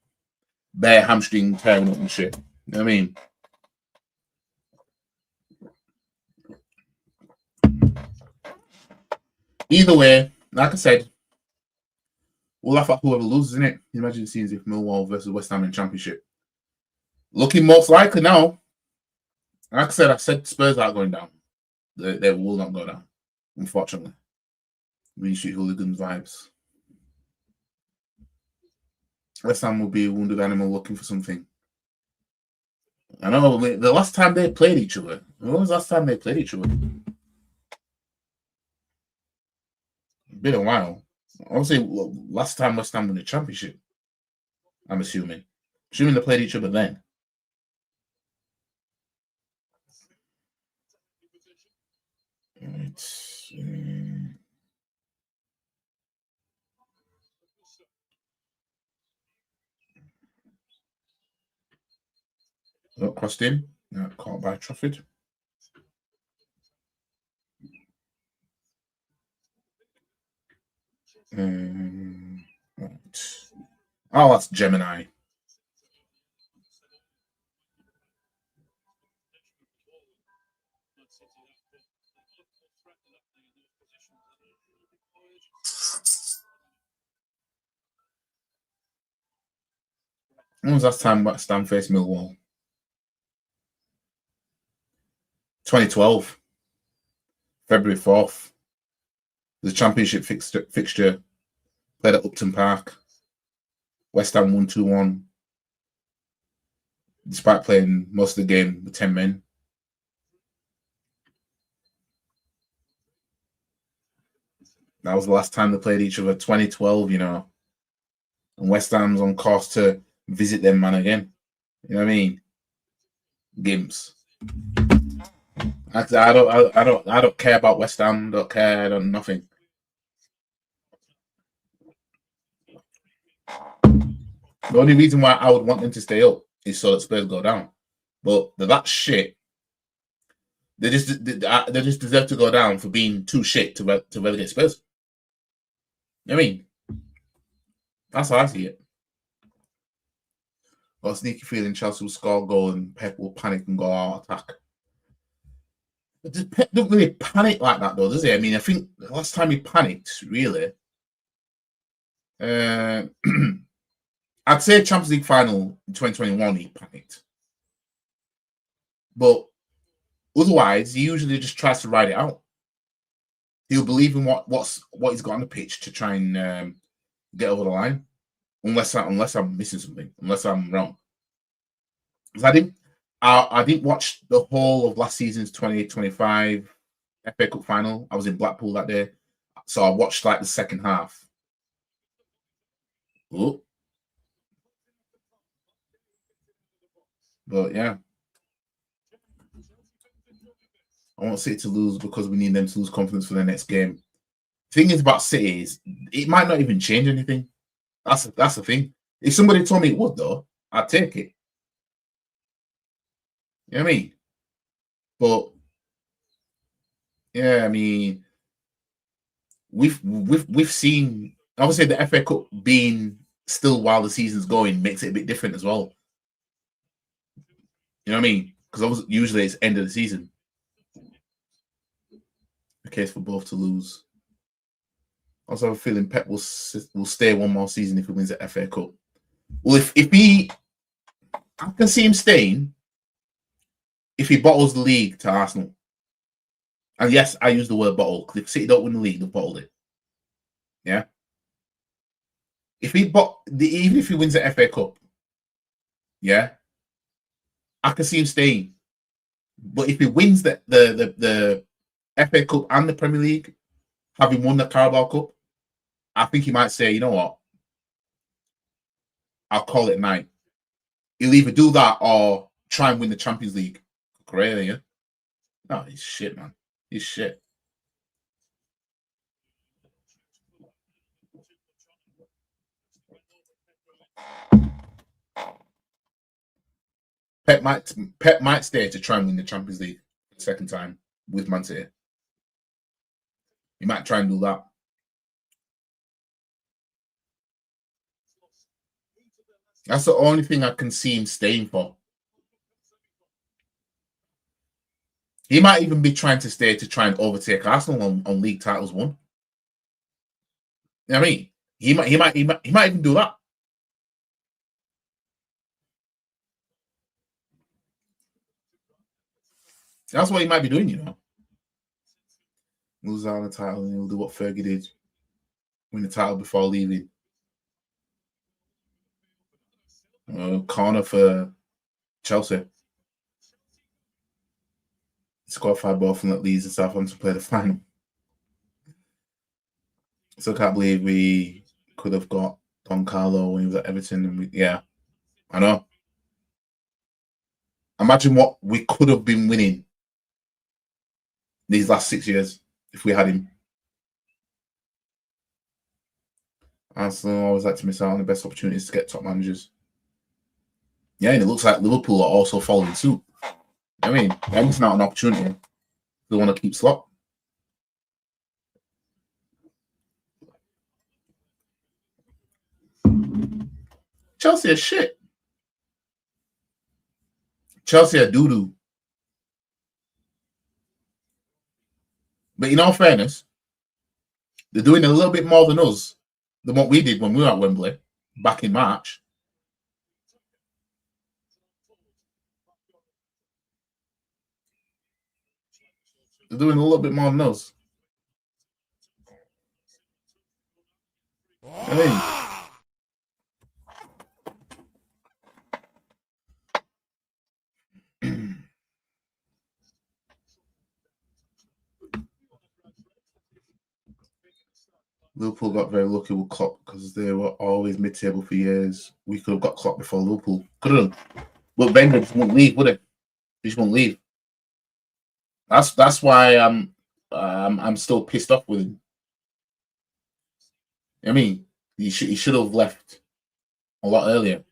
Bare hamstring tearing up and shit. You know what I mean? Either way, like I said, we'll laugh at whoever loses, isn't it? Imagine seeing if Millwall versus West Ham in Championship. Looking most likely now. Like I said Spurs aren't going down. They will not go down, unfortunately. Green Street Hooligans vibes. West Ham will be a wounded animal looking for something. I know the last time they played each other. When was the last time they played each other? Been a while. Obviously, last time West Ham won the Championship. I'm assuming. Assuming they played each other then. Crossed in. Caught by Trafford. Right. Oh, that's Gemini. When was last time West Ham faced Millwall? 2012. February 4th. The Championship fixture played at Upton Park. West Ham won 2-1. Despite playing most of the game with 10 men. That was the last time they played each other, 2012, you know. And West Ham's on course to visit them man again. You know what I mean? Gimps. I don't care about West Ham. Don't care. I don't nothing. The only reason why I would want them to stay up is so that Spurs go down. But that shit. They just deserve to go down for being too shit to relegate Spurs. You know what I mean? That's how I see it. Got a sneaky feeling Chelsea will score a goal and Pep will panic and go all attack. But Pep don't really panic like that though, does he? I mean, I think the last time he panicked, really, I'd say Champions League final in 2021 he panicked. But otherwise, he usually just tries to ride it out. He'll believe in what he's got on the pitch to try and get over the line. Unless I'm missing something, unless I'm wrong. Because I didn't watch the whole of last season's 2025 FA Cup final. I was in Blackpool that day, so I watched like the second half. Ooh. But yeah, I want City to lose because we need them to lose confidence for the next game. The thing is about City is it might not even change anything. That's the thing. If somebody told me it would, though, I'd take it. You know what I mean? But yeah, I mean, we've seen Obviously, the FA Cup being still while the season's going makes it a bit different as well. You know what I mean? Because usually it's end of the season. The case for both to lose. Also, I have a feeling Pep will stay one more season if he wins the FA Cup. Well, I can see him staying if he bottles the league to Arsenal. And yes, I use the word bottle because if City don't win the league, they've bottled it. Yeah. Even if he wins the FA Cup, yeah, I can see him staying. But if he wins the FA Cup and the Premier League, having won the Carabao Cup, I think he might say, you know what, I'll call it night. He'll either do that or try and win the Champions League. Great, yeah. No, he's shit, man. He's shit. Pep might stay to try and win the Champions League the second time with Man City. He might try and do that. That's the only thing I can see him staying for. He might even be trying to stay to try and overtake Arsenal on league titles won. You know what I mean? He might even do that. That's what he might be doing, you know. Lose out on the title and he'll do what Fergie did. Win the title before leaving. Corner for Chelsea. Scored 5 goals from that Leeds and Southampton to play the final. Still can't believe we could have got Don Carlo when he was at Everton. And yeah, I know. Imagine what we could have been winning these last 6 years if we had him. Arsenal always like to miss out on the best opportunities to get top managers. Yeah, and it looks like Liverpool are also following suit. I mean, they're missing out on an opportunity. They want to keep Slot. Chelsea are shit. Chelsea are doo-doo. But in all fairness, they're doing a little bit more than us, than what we did when we were at Wembley back in March. They're doing a little bit more than us. I mean, Liverpool got very lucky with Klopp because they were always mid-table for years. We could have got Klopp before Liverpool. Could have. But Wenger just won't leave, would he? He just won't leave. That's why I'm still pissed off with him. I mean, he should have left a lot earlier.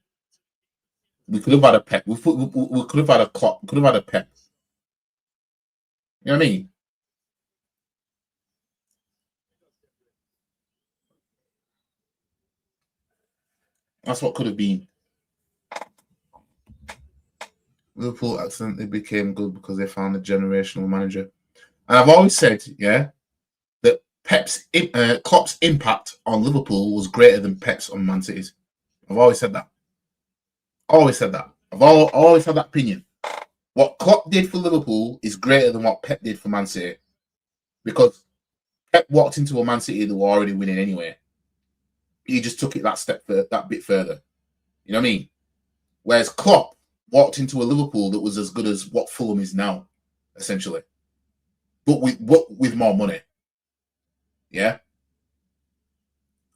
We could have had a Pep. We could have had a Klopp. We could have had a Pep. You know what I mean? That's what could have been. Liverpool accidentally became good because they found a generational manager. And I've always said, yeah, that Klopp's impact on Liverpool was greater than Pep's on Man City's. I've always said that. Always said that. I've always had that opinion. What Klopp did for Liverpool is greater than what Pep did for Man City. Because Pep walked into a Man City that were already winning anyway. He just took it that bit further. You know what I mean? Whereas Klopp walked into a Liverpool that was as good as what Fulham is now, essentially. But with more money. Yeah?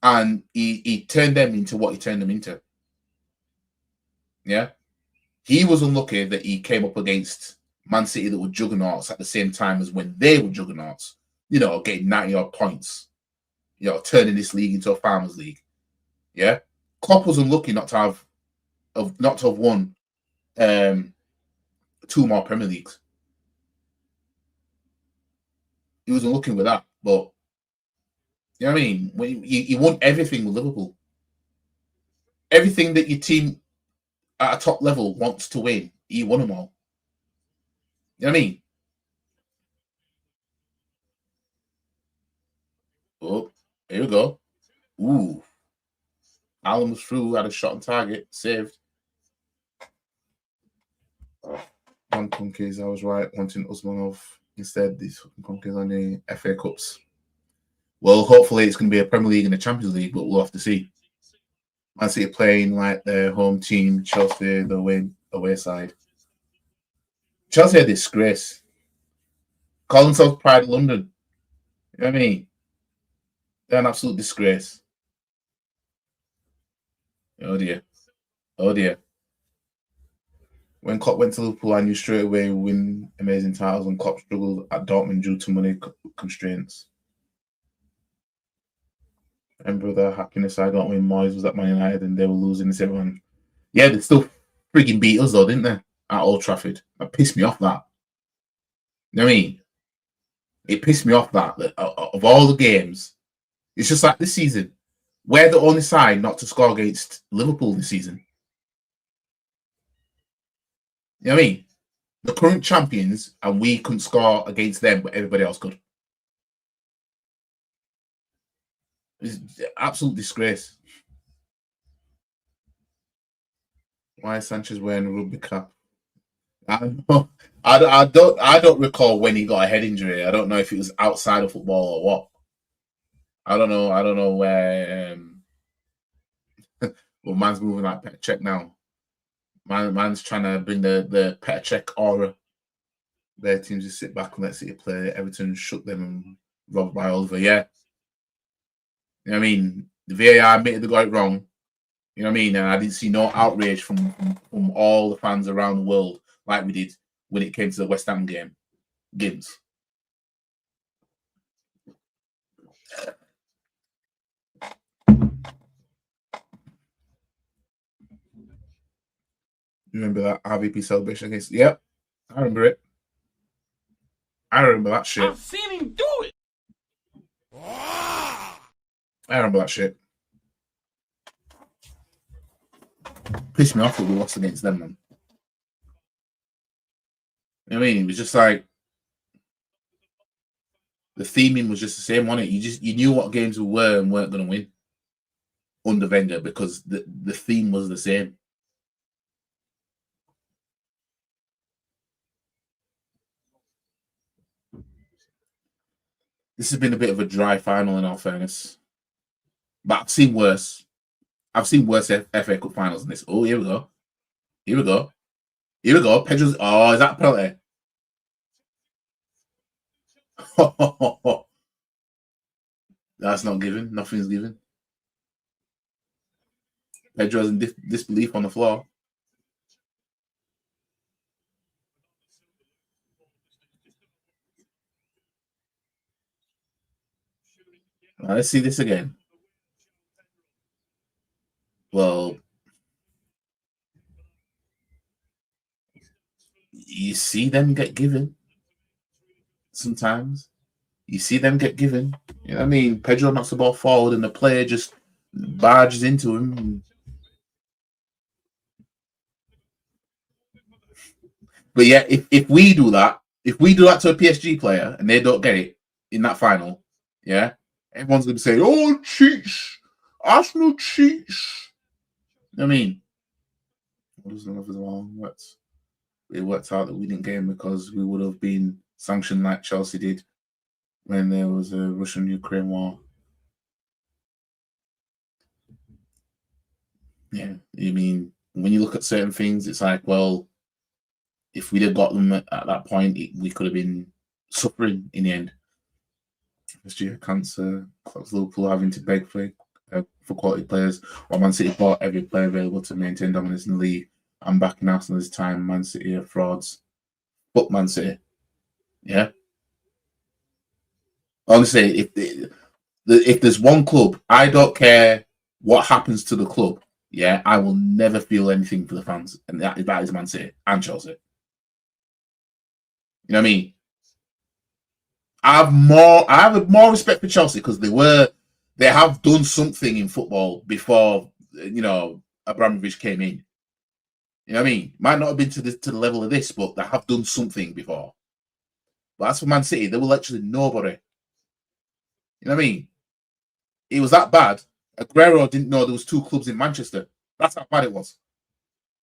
And he turned them into what he turned them into. Yeah? He was unlucky that he came up against Man City that were juggernauts at the same time as when they were juggernauts. You know, getting 90-odd points. You know, turning this league into a farmers' league. Yeah? Klopp was unlucky not to have won 2 more Premier Leagues. He was unlucky with that, but You know what I mean? When you won everything with Liverpool. Everything that your team at a top level wants to win, you won them all. You know what I mean? Oh, here we go. Ooh. Allen was through, had a shot on target, saved. One Conkeys, I was right, wanting Usmanov instead. These Conkeys on the FA Cups. Well, hopefully it's going to be a Premier League and a Champions League, but we'll have to see. Man City playing like their home team, Chelsea the away side. Chelsea a disgrace. Call themselves Pride of London. You know what I mean? They're an absolute disgrace. Oh dear. Oh dear. When Klopp went to Liverpool, I knew straight away we win amazing titles, and Klopp struggled at Dortmund due to money constraints. Remember the happiness I got when Moyes was at Man United and they were losing this everyone. Yeah, they still frigging beat us though, didn't they? At Old Trafford. That pissed me off, that. You know what I mean? It pissed me off that of all the games, it's just like this season. We're the only side not to score against Liverpool this season. You know what I mean? The current champions, and we couldn't score against them, but everybody else could. It's an absolute disgrace. Why is Sanchez wearing a rugby cap? I don't recall when he got a head injury. I don't know if it was outside of football or what. I don't know where. Well, man's moving like Petr Cech now. Man's trying to bring the Petr Cech aura. Their teams just sit back and let City play. Everton shut them and robbed by Oliver. Yeah. You know what I mean? The VAR admitted they got it wrong. You know what I mean? And I didn't see no outrage from all the fans around the world like we did when it came to the West Ham game. Games. Remember that RVP celebration against? Yep, I remember it. I remember that shit. I've seen him do it. I remember that shit. Pissed me off that we lost against them, man. You know what I mean? It was just like the theming was just the same, wasn't it? You knew what games we were and weren't going to win under Wenger because the theme was the same. This has been a bit of a dry final, in all fairness. But I've seen worse. I've seen worse FA Cup finals than this. Oh, here we go. Here we go. Here we go. Pedro's. Oh, is that penalty? That's not given. Nothing's given. Pedro's in disbelief on the floor. Now, let's see this again. Well, you see them get given sometimes. You see them get given. You know what I mean? Pedro knocks the ball forward and the player just barges into him. But yeah, if we do that to a PSG player and they don't get it in that final, yeah, everyone's going to say, oh, cheats. Arsenal cheats. You know what I mean? It worked out that we didn't get him because we would have been sanctioned like Chelsea did when there was a Russian-Ukraine war. Yeah, I mean, when you look at certain things, it's like, well, if we'd have got them at that point, we could have been suffering in the end. History of cancer, Liverpool having to beg for quality players, while Man City bought every player available to maintain dominance in the league. I'm back in Arsenal this time. Man City are frauds. Fuck Man City. Yeah. Honestly, if there's one club, I don't care what happens to the club. Yeah, I will never feel anything for the fans, and that is Man City and Chelsea. You know what I mean? I have more respect for Chelsea because they were They have done something in football before, you know, Abramovich came in. You know what I mean? Might not have been to the level of this, but they have done something before. But as for Man City, they were literally nobody. You know what I mean? It was that bad. Aguero didn't know there was 2 clubs in Manchester. That's how bad it was.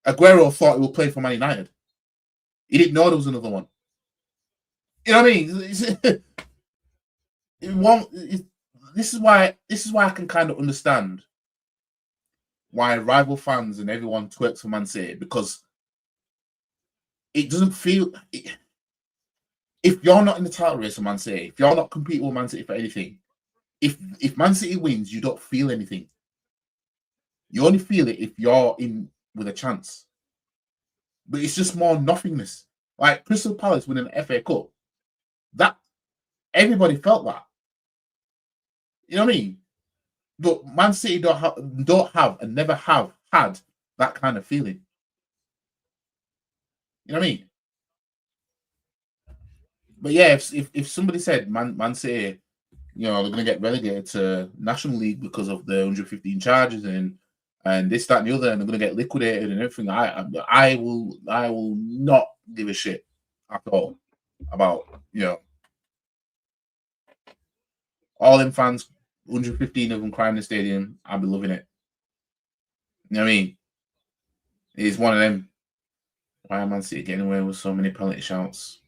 Aguero thought he would play for Man United. He didn't know there was another one. You know what I mean? This is why I can kind of understand why rival fans and everyone twerks for Man City, because it doesn't feel. If you're not in the title race for Man City, if you're not competing with Man City for anything, if Man City wins, you don't feel anything. You only feel it if you're in with a chance. But it's just more nothingness. Like Crystal Palace winning an FA Cup, that everybody felt that. You know what I mean? But Man City don't have and never have had that kind of feeling. You know what I mean? But yeah, if somebody said Man City, you know, they're going to get relegated to National League because of the 115 charges and this, that, and the other, and they're going to get liquidated and everything, I will not give a shit at all about, you know, all them fans, 115 of them crying in the stadium. I'll be loving it. You know what I mean? It's one of them. Why am Man City getting away with so many penalty shouts?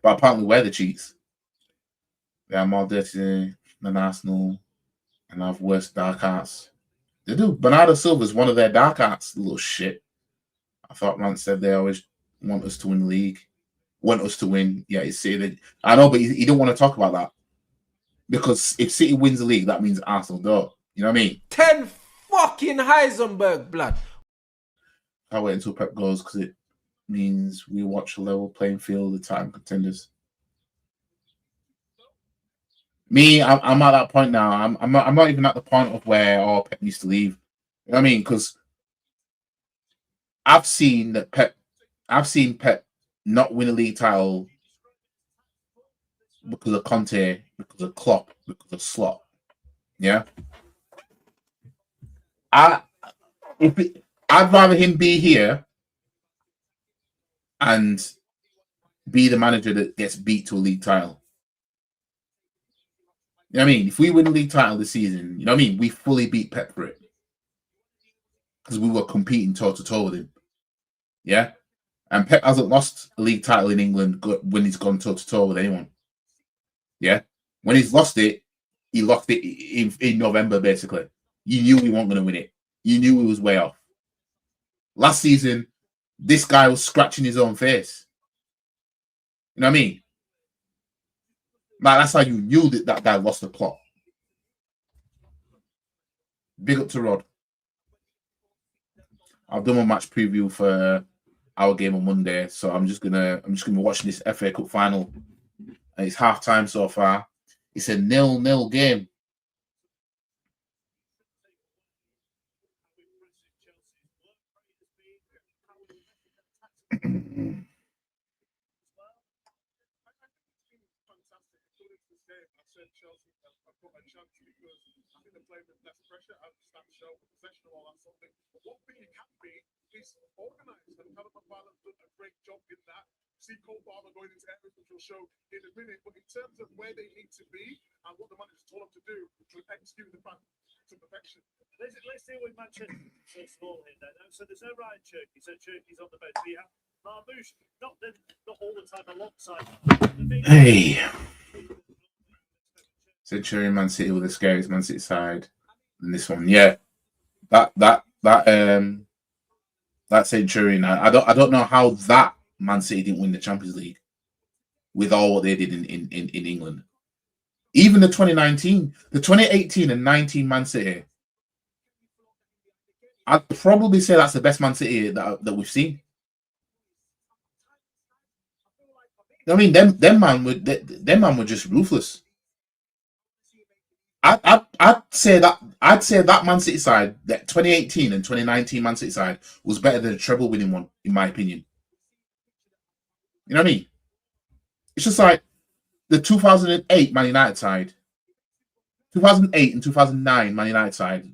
But apparently we're the cheats. They are more dirty than Arsenal and have worse dark arts. They do. Bernardo Silva's one of their dark arts, little shit. I thought Man said they always want us to win the league. Want us to win. Yeah, he's saying I know, but he don't want to talk about that. Because if City wins the league, that means Arsenal don't. You know what I mean? 10 fucking Heisenberg, blood. I'll wait until Pep goes because it means we watch a level playing field of the title contenders. Me, I'm at that point now. I'm not even at the point of where Pep needs to leave. You know what I mean? Because I've seen Pep not win a league title because of Conte, because of Klopp, because of Slot. Yeah. I'd rather him be here and be the manager that gets beat to a league title. You know what I mean? If we win the league title this season, you know what I mean? We fully beat Pep for it. Because we were competing toe-to-toe with him. Yeah? And Pep hasn't lost a league title in England when he's gone toe-to-toe with anyone. Yeah? When he's lost it, he lost it in November, basically. You knew he wasn't going to win it. You knew he was way off. Last season, this guy was scratching his own face. You know what I mean? Like, that's how you knew that guy lost the plot. Big up to Rod. I've done a match preview for our game on Monday, so I'm just gonna be watching this FA Cup final. And it's half time so far. It's a 0-0 game. See Cole Palmer going into areas which will show in a minute, but in terms of where they need to be and what the manager's told them to do to execute the plan to perfection. Let's deal with Manchester first of all here then. So there's no Ryan Cherky, so Cherky's on the bench. We have Marmoush, not all the time alongside. Hey. Centurion Man City with the scariest Man City side in this one. Yeah. That Centurion, I don't know how that Man City didn't win the Champions League with all what they did in England. Even the 2018 and 19 Man City, I'd probably say that's the best Man City that we've seen. I mean, them man were just ruthless. I'd say that Man City side, that 2018 and 2019 Man City side, was better than the treble winning one, in my opinion. You know what I mean? It's just like the 2008 Man United side 2008 and 2009 Man United side,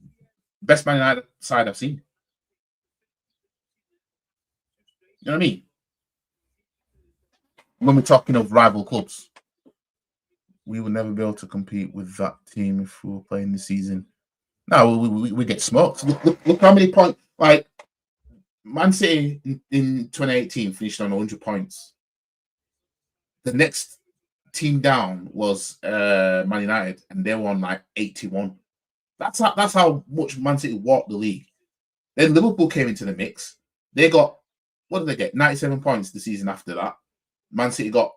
best Man United side I've seen. You know what I mean? When we're talking of rival clubs, we would never be able to compete with that team if we were playing this season. No, we get smoked. Look how many points. Like Man City in 2018 finished on 100 points. The next team down was Man United, and they won like 81. That's how much Man City walked the league. Then Liverpool came into the mix. They got, what did they get? 97 points the season after that. Man City got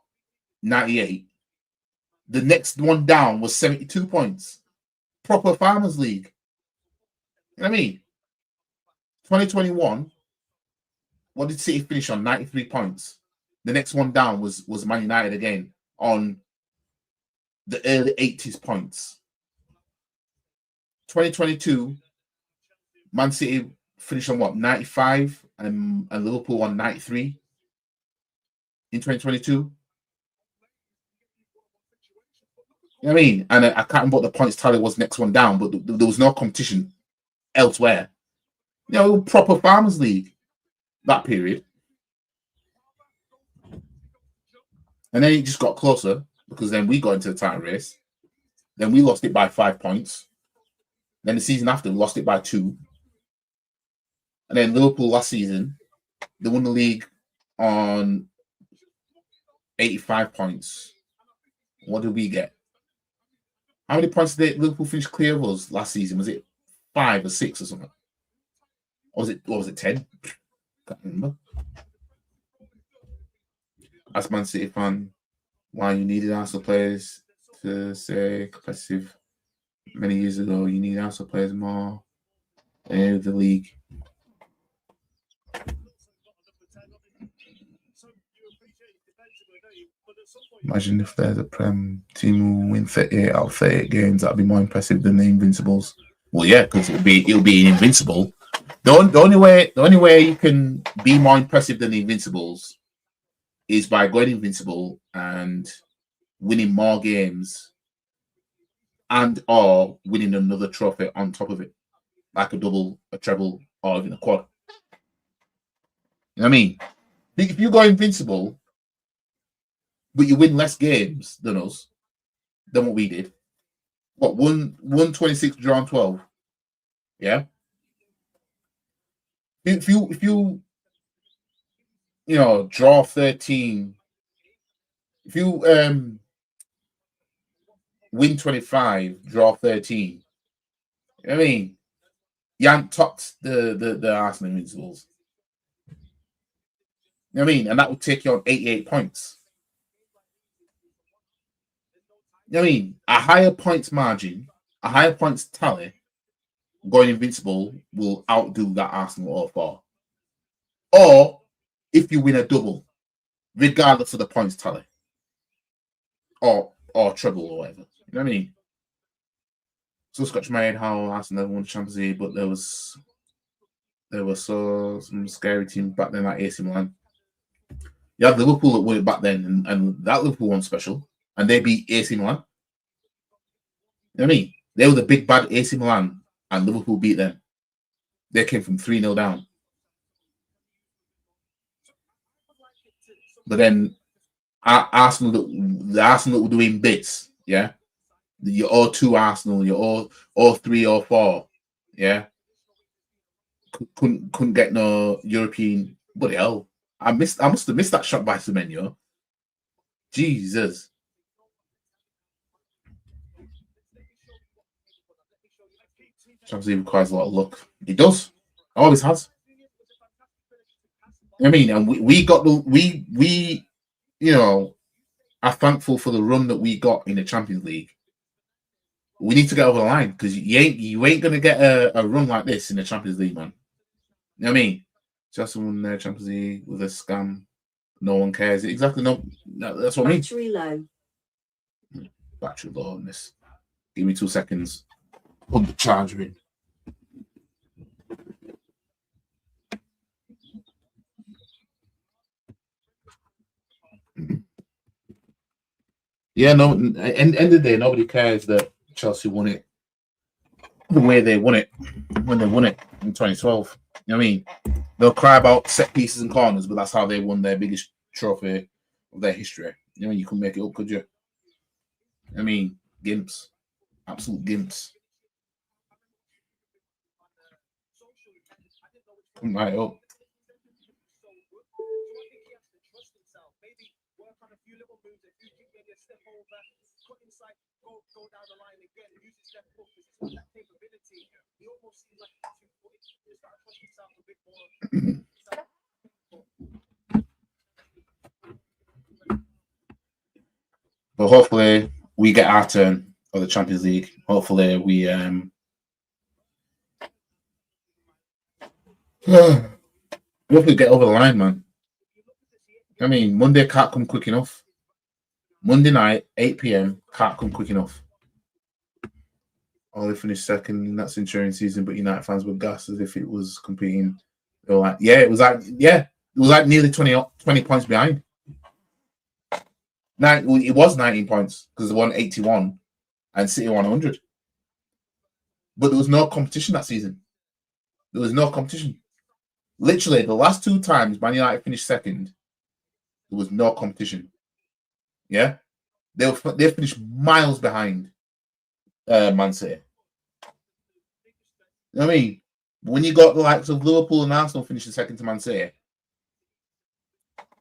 98. The next one down was 72 points. Proper Farmers League. You know what I mean? 2021, what did City finish on? 93 points. The next one down was Man United again on the early 80s points. 2022, Man City finished on what? 95 and Liverpool on 93 in 2022. You know what I mean? And I can't remember what the points tally was next one down, but there was no competition elsewhere. You know, proper Farmers League that period. And then it just got closer because then we got into the title race. Then we lost it by 5 points. Then the season after, we lost it by 2. And then Liverpool last season, they won the league on 85 points. What did we get? How many points did Liverpool finish clear of us last season? Was it 5 or 6 or something? Or was it 10? Can't remember. As Man City fan, why you needed Arsenal players to say competitive many years ago. You need Arsenal players more in the league. Imagine if there's a Prem team who win 38 out of 38 games, that'd be more impressive than the Invincibles. Well, yeah, because it'll be an Invincible. The only way you can be more impressive than the Invincibles is by going Invincible and winning more games and or winning another trophy on top of it, like a double, a treble, or even a quad. You know what I mean? If you go Invincible, but you win less games than us, than what we did. What, 126 draw on 12? Yeah. If you draw 13, if you win 25, draw 13. You know what I mean? You haven't topped the Arsenal Invincibles. You know what I mean? And that would take you on 88 points. You know what I mean? A higher points margin, a higher points tally, going Invincible will outdo that Arsenal 04. Or if you win a double, regardless of the points tally. Or treble or whatever. You know what I mean? So scratch my head how Arsenal never won the Champions League, but there was some scary teams back then like AC Milan. You had Liverpool that won it back then, and that Liverpool one special, and they beat AC Milan. You know what I mean? They were the big bad AC Milan, and Liverpool beat them. They came from 3-0 down. But then the Arsenal that were doing bits, yeah. Your 0-2 Arsenal, your 0-3, 0-4, yeah. Couldn't get no European. Bloody hell! I must have missed that shot by Semenyo. Jesus. Champions League requires a lot of luck. It does. Always has. I mean, and we got we are thankful for the run that we got in the Champions League. We need to get over the line because you ain't gonna get a run like this in the Champions League, man. You know what I mean? Just won the Champions League with a scam. No one cares. Exactly. No, that's what I mean. Battery low. Battery low on this. Give me 2 seconds. Put the charger in. Yeah, no. End of the day, nobody cares that Chelsea won it the way they won it when they won it in 2012. You know what I mean? They'll cry about set pieces and corners, but that's how they won their biggest trophy of their history. You know, you couldn't make it up, could you? I mean, gimps, absolute gimps. Couldn't write it up. But hopefully we get our turn of the Champions League. Hopefully we hopefully get over the line, man. I mean, Monday can't come quick enough. Monday night, 8 p.m. can't come quick enough. Only finished second in that Centurion season, but United fans were gassed as if it was competing. They were like, it was like nearly 20 points behind. It was 19 points because they won 81 and City won 100. But there was no competition that season. There was no competition. Literally, the last two times Man United finished second, there was no competition. Yeah? They finished miles behind Man City. You know what I mean? When you got the likes of Liverpool and Arsenal finishing second to Man City,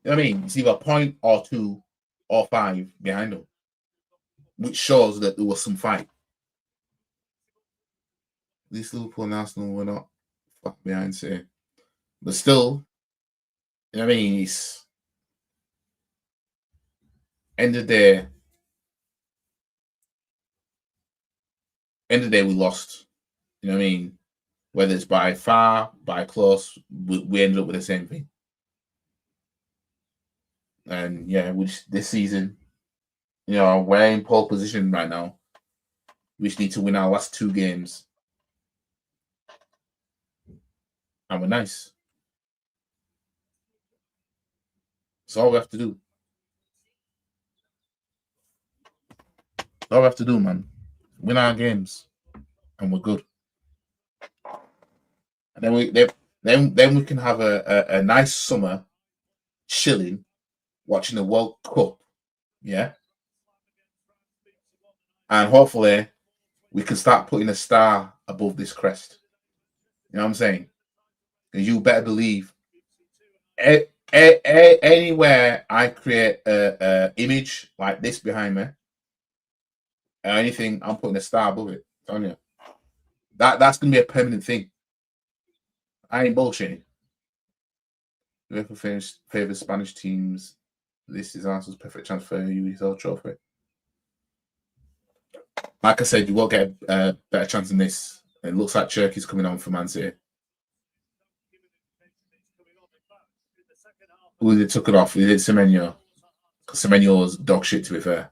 you know what I mean? It's either a point or 2 or 5 behind them, which shows that there was some fight. At least Liverpool and Arsenal were not far behind City. But still, you know what I mean? It's end of the day, we lost. You know what I mean? Whether it's by far, by close, we ended up with the same thing. And yeah, this season, you know, we're in pole position right now. We just need to win our last 2 games. And we're nice. That's all we have to do. That's all we have to do, man. Win our games. And we're good. And then we can have a nice summer chilling, watching the World Cup. Yeah. And hopefully we can start putting a star above this crest. You know what I'm saying? And you better believe anywhere I create a image like this behind me, or anything, I'm putting a star above it. I'm telling you. That's gonna be a permanent thing. I ain't bullshitting. Whoever favors Spanish teams, this is Arsenal's perfect chance for UEL trophy. Like I said, you won't get a better chance than this. It looks like Cherky's coming on for Man City. Who they took it off? Is it Semenyo? Because Semenyo's dog shit, to be fair.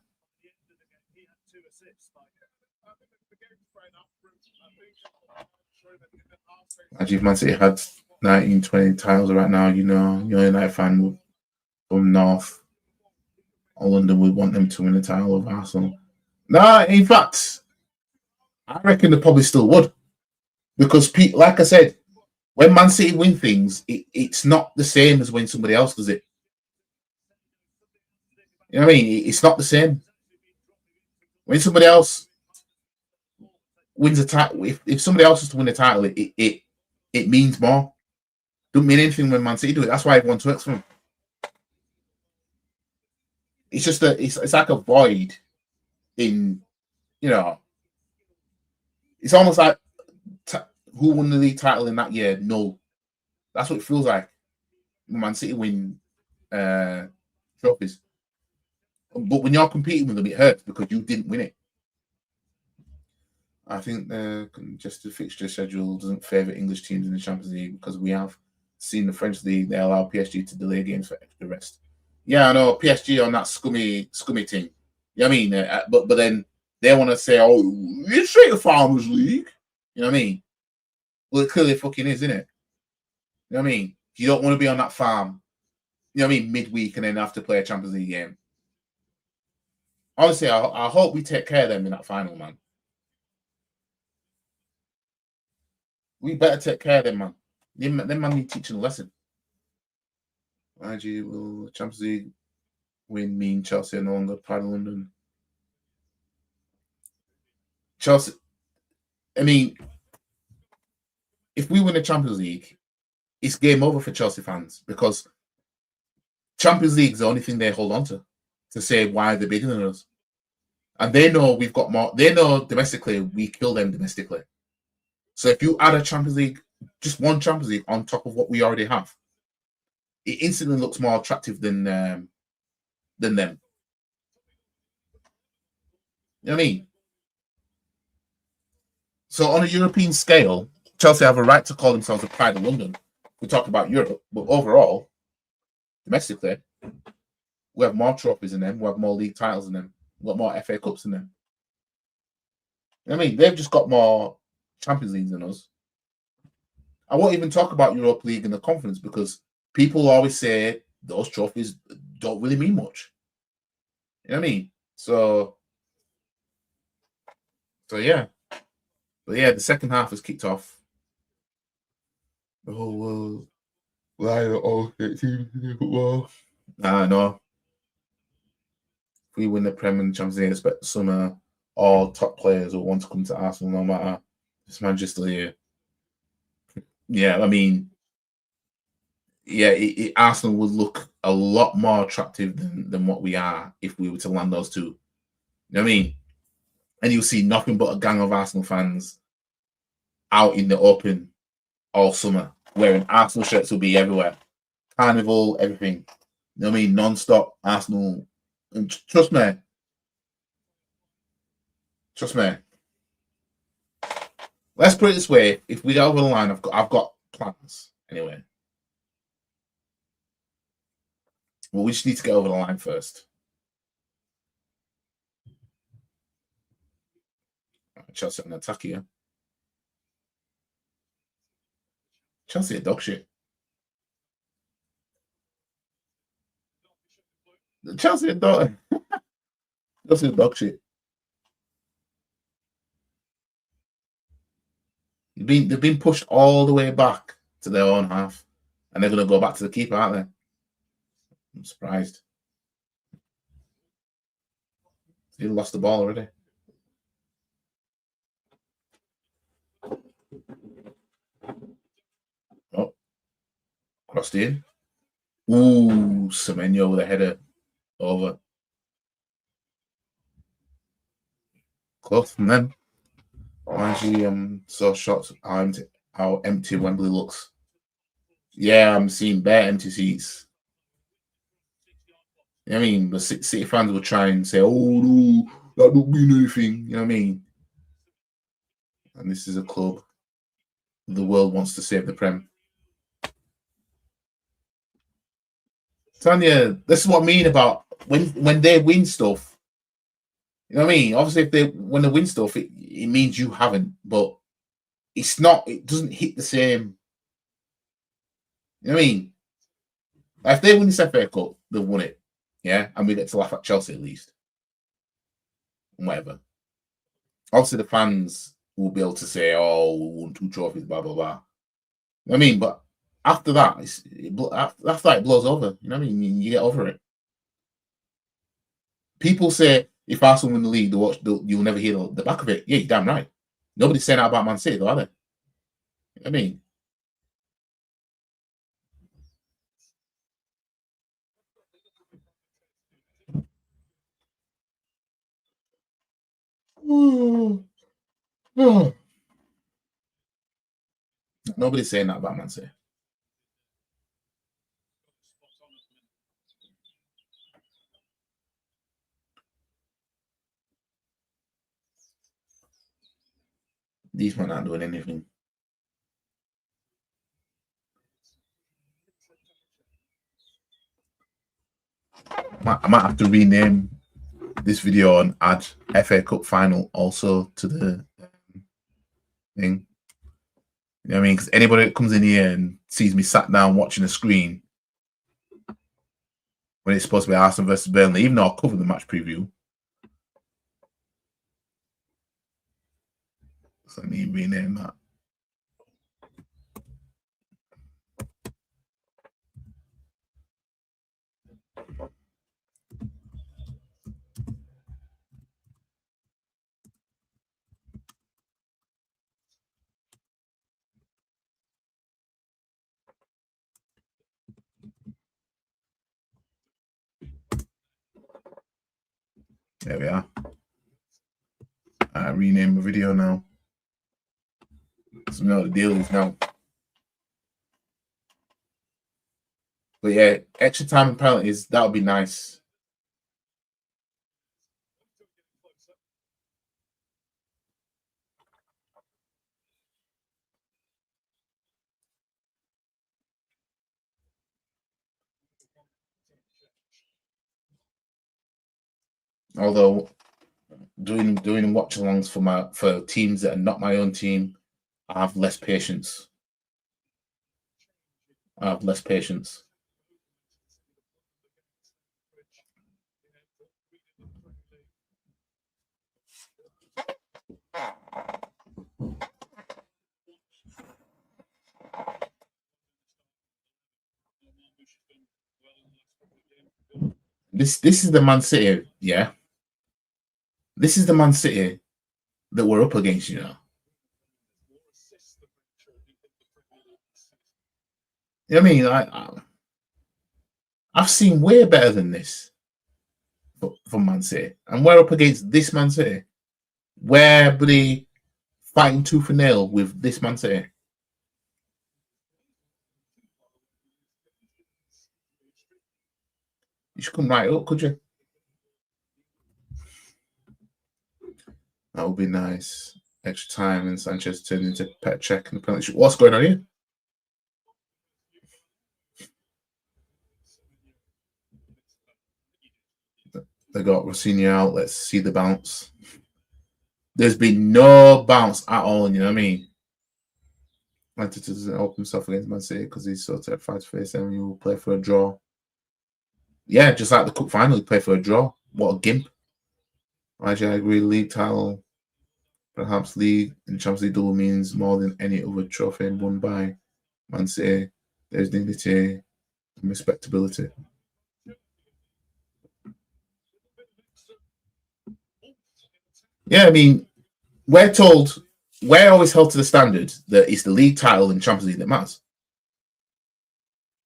Imagine if Man City had 19, 20 titles right now, you know, you're a United fan from North or London would want them to win the title of Arsenal. No, in fact, I reckon they probably still would. Because, like I said, when Man City win things, it's not the same as when somebody else does it. You know what I mean? It's not the same. When somebody else wins a title, if somebody else is to win a title, it means more. Don't mean anything when Man City do it. That's why everyone works for them. It's just it's like a void in, you know, it's almost like who won the league title in that year? No. That's what it feels like when Man City win trophies. But when you're competing with them, it hurts because you didn't win it. I think the congested fixture schedule doesn't favour English teams in the Champions League because we have seen the French league, they allow PSG to delay games for extra rest. Yeah, I know, PSG on that scummy thing. You know what I mean? But then they want to say, oh, it's straight to Farmers League. You know what I mean? Well, it clearly fucking is, isn't it? You know what I mean? You don't want to be on that farm, you know what I mean, midweek and then have to play a Champions League game. Honestly, I hope we take care of them in that final, man. We better take care of them, man. Them man need teaching a lesson. IG will Champions League win mean Chelsea are no longer part of London. Chelsea, I mean, if we win the Champions League, it's game over for Chelsea fans because Champions League is the only thing they hold on to say why they're bigger than us. And they know we've got more. They know domestically we kill them domestically. So if you add a Champions League, just one Champions League on top of what we already have, it instantly looks more attractive than them. You know what I mean? So on a European scale, Chelsea have a right to call themselves the pride of London. We talk about Europe, but overall, domestically, we have more trophies than them. We have more league titles than them. We've got more FA Cups than them. You know what I mean? They've just got more Champions Leagues than us. I won't even talk about Europa League and the Conference because people always say those trophies don't really mean much. You know what I mean? So yeah. But yeah, the second half has kicked off. Oh, well, why are all 13 football? I know. If we win the Premier and Champions League, I expect some all top players will want to come to Arsenal no matter. It's Manchester here. Yeah, I mean, yeah, Arsenal would look a lot more attractive than what we are if we were to land those two. You know what I mean? And you'll see nothing but a gang of Arsenal fans out in the open all summer, wearing Arsenal shirts will be everywhere. Carnival, everything. You know what I mean? Non-stop Arsenal. And trust me. Let's put it this way. If we get over the line, I've got plans anyway. Well, we just need to get over the line first. Chelsea on attack here. Chelsea are dog shit. Chelsea are dog shit. They've been pushed all the way back to their own half, and they're going to go back to the keeper, aren't they? I'm surprised. He lost the ball already. Oh, crossed in. Ooh, Semenyo with a header over. Close from them. Actually, saw shots how empty Wembley looks. Yeah, I'm seeing bare empty seats. You know what I mean? But City fans will try and say, "Oh no, that don't mean anything." You know what I mean? And this is a club the world wants to save the Prem. Tanya, this is what I mean about when they win stuff. You know what I mean? Obviously, when they win stuff, it means you haven't, but it's not. It doesn't hit the same. You know what I mean? Like if they win this FA Cup, they've won it, yeah, and we get to laugh at Chelsea at least, and whatever. Obviously, the fans will be able to say, "Oh, we won 2 trophies," blah blah blah. You know what I mean? But after that, after that, it blows over. You know what I mean? You get over it. People say if Arsenal win the league, you'll never hear the back of it. Yeah, you're damn right. Nobody's saying that about Man City, though, are they? You know what I mean? Nobody's saying that about Man City. These men aren't doing anything. I might have to rename this video and add FA Cup final also to the thing. You know what I mean? Because anybody that comes in here and sees me sat down watching a screen when it's supposed to be Arsenal versus Burnley, even though I'll cover the match preview. So let me rename that. There we are. I rename the video now. So we know what the deal is now. But yeah, extra time and penalties, that would be nice. Although doing watch-alongs for teams that are not my own team, I have less patience. This is the Man City, yeah. This is the Man City that we're up against, you know. I mean, I've seen way better than this for Man City, and we're up against this Man City. We're bloody fighting tooth and nail with this Man City. You should come right up, could you? That would be nice. Extra time and Sanchez turned into pet check and the penalty. What's going on here? They got Rossini out. Let's see the bounce. There's been no bounce at all, you know what I mean? Manchester doesn't open himself against Man City because he's so terrified to face them. He will play for a draw. Yeah, just like the Cup final, he played for a draw. What a gimp. I agree. League title, perhaps league and Champions League double means more than any other trophy won by Man City. There's dignity and respectability. Yeah, I mean, we're always held to the standard that it's the league title and Champions League that matters.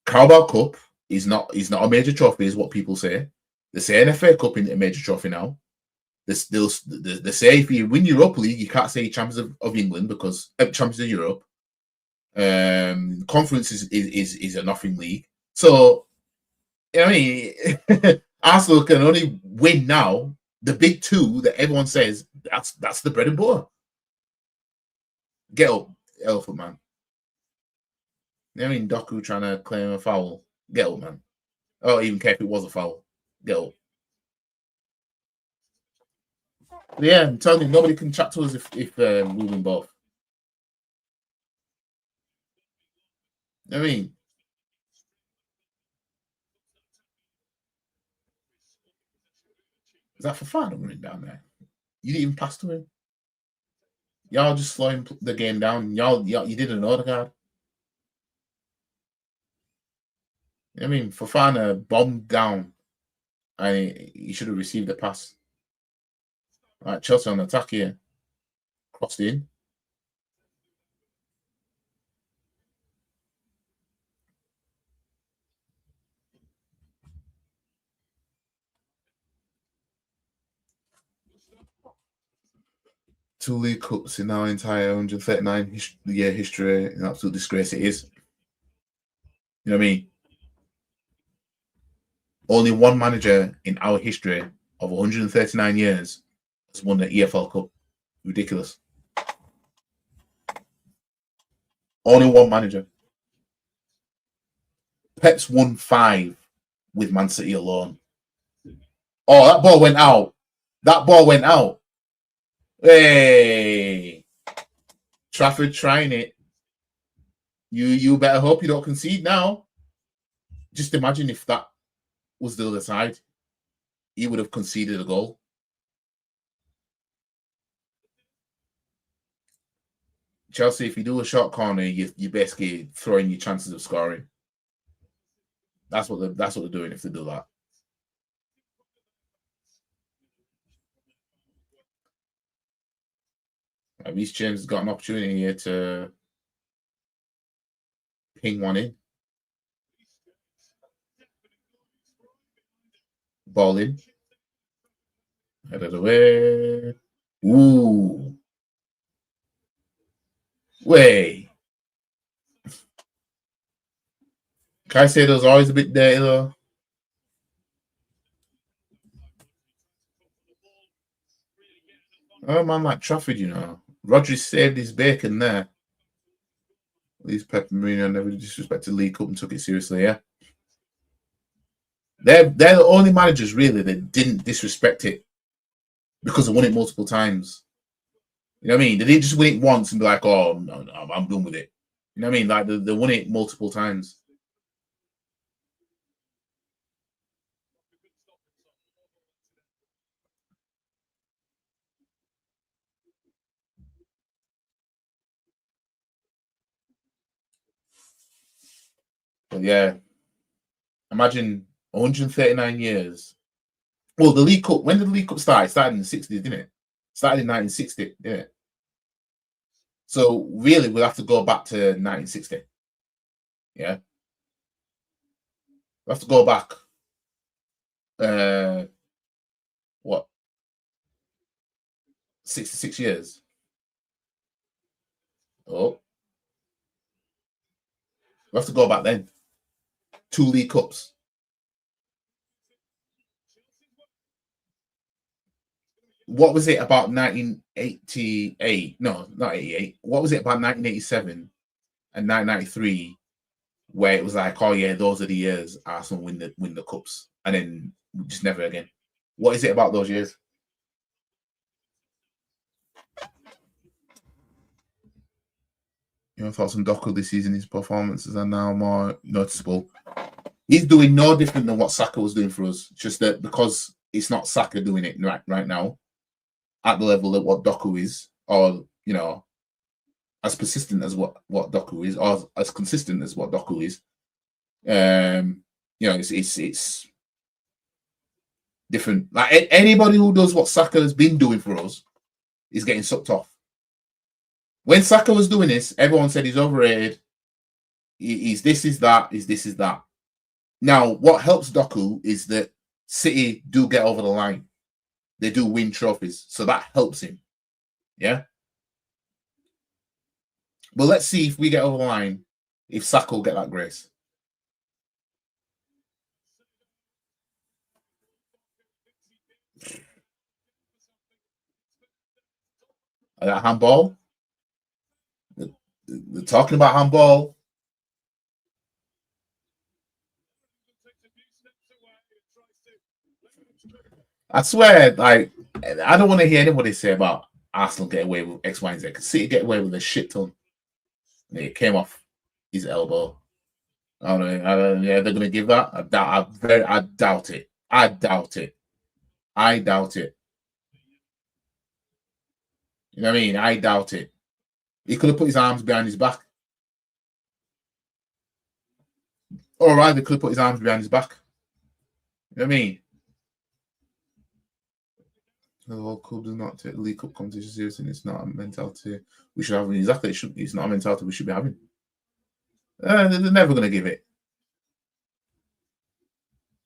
Carabao Cup is not a major trophy, is what people say. They say an FA Cup is a major trophy now. They say if you win Europa League, you can't say Champions of England because Champions of Europe. Conference is a nothing league. So, I mean, Arsenal can only win now the big two that everyone says that's the bread and butter. Get up, Elephant Man. I mean, Doku trying to claim a foul. Get up, man. I don't even care if it was a foul. Get up. But yeah, I'm telling you, nobody can chat to us if we win both. I mean, is that for fun running down there? You didn't even pass to him. Y'all just slowing the game down. Y'all you did an Odegaard. I mean, Fofana bombed down, and he should have received the pass. All right, Chelsea on attack here. Crossed in. Two League Cups in our entire 139-year history. An absolute disgrace it is. You know what I mean? Only one manager in our history of 139 years has won the EFL Cup. Ridiculous. Only one manager. Pep's won 5 with Man City alone. Oh, that ball went out. That ball went out. Hey. Trafford trying it. You better hope you don't concede now. Just imagine if that was the other side. He would have conceded a goal. Chelsea, if you do a short corner, you're basically throwing your chances of scoring. That's what they're doing if they do that. Reece James has got an opportunity here to ping one in. Ball in. Head of the way. Ooh. Way. Caicedo's always a bit dirty though. Oh man, like Trafford, you know. Rodri saved his bacon there. At least Pep and Mourinho never disrespected the League Cup and took it seriously, yeah. They're the only managers really that didn't disrespect it because they won it multiple times. You know what I mean? They didn't just win it once and be like, "Oh, no, I'm done with it." You know what I mean? Like they won it multiple times. But yeah, imagine 139 years. Well, the League Cup. When did the League Cup start? It started in the 60s, didn't it? Started in 1960, yeah. So really, we'll have to go back to 1960. Yeah, we'll have to go back. What? 66 years. Oh, we have to go back then. 2 League Cups. What was it about 1988? No, not 88. What was it about 1987 and 1993 where it was like, oh yeah, those are the years Arsenal win the cups, and then just never again? What is it about those years? Your thoughts on Doku this season? His performances are now more noticeable. He's doing no different than what Saka was doing for us. Just that because it's not Saka doing it right now at the level that what Doku is, or you know, as persistent as what Doku is, or as consistent as what Doku is. You know, it's different. Like anybody who does what Saka has been doing for us is getting sucked off. When Saka was doing this, everyone said he's overrated. He's this, is that, is this, is that. Now, what helps Doku is that City do get over the line. They do win trophies. So that helps him. Yeah? But let's see if we get over the line, if Saka will get that grace. That handball. They're talking about handball. I swear, like, I don't want to hear anybody say about Arsenal get away with X, Y, and Z. Because City get away with a shit ton. And it came off his elbow. I don't know. Yeah, they're going to give that. I doubt it. I doubt it. You know what I mean? I doubt it. He could have put his arms behind his back. All right, they could have put his arms behind his back. You know what I mean? The World Cup does not take the League Cup competition seriously, and it's not a mentality we should have. Exactly, it's not a mentality we should be having. They're never going to give it.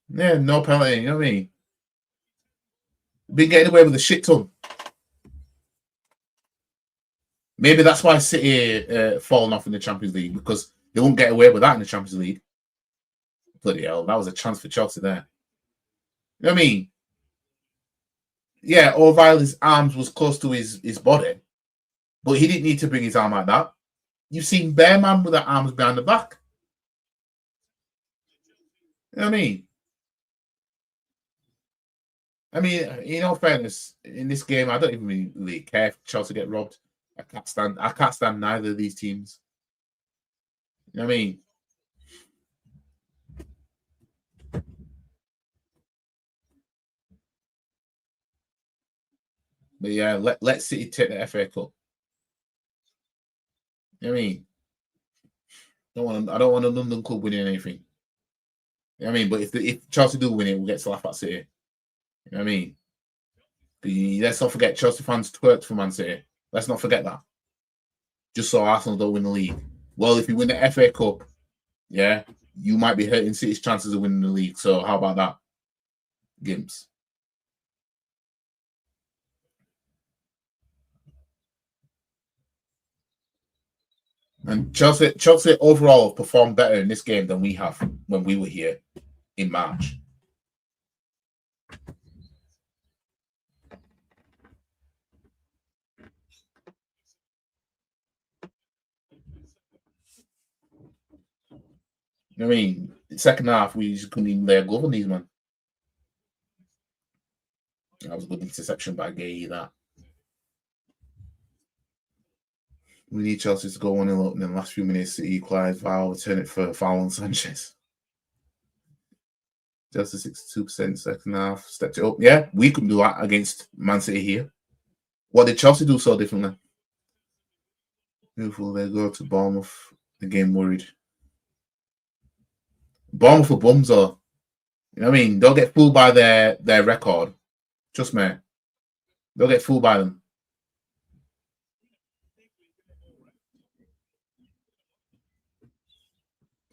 Yeah, no penalty. You know what I mean? Been getting away with a shit ton. Maybe that's why City fallen off in the Champions League, because they won't get away with that in the Champions League. Bloody hell, that was a chance for Chelsea there. You know what I mean? Yeah, O'Reilly's arms was close to his body, but he didn't need to bring his arm like that. You've seen Bearman with their arms behind the back. You know what I mean? I mean, in all fairness, in this game, I don't even really care if Chelsea get robbed. I can't stand neither of these teams. You know what I mean? But yeah, let City take the FA Cup. You know what I mean? I don't want a London club winning anything. You know what I mean? But if Chelsea do win it, we'll get slapped at City. You know what I mean? Let's not forget Chelsea fans twerked for Man City. Let's not forget that. Just so Arsenal don't win the league. Well, if you win the FA Cup, yeah, you might be hurting City's chances of winning the league. So how about that? Gimps. And Chelsea overall performed better in this game than we have when we were here in March. I mean, second half, we just couldn't even lay a glove on these, man. That was a good interception by Gay, that. We need Chelsea to go 1-0 up in the last few minutes to equalise. Val return it for foul on Sanchez. Chelsea 62% second half. Stepped it up. Yeah, we couldn't do that against Man City here. What did Chelsea do so differently? Beautiful. They go to Bournemouth. The game worried. Bournemouth for bums, though. You know what I mean? Don't get fooled by their record. Trust me. Don't get fooled by them.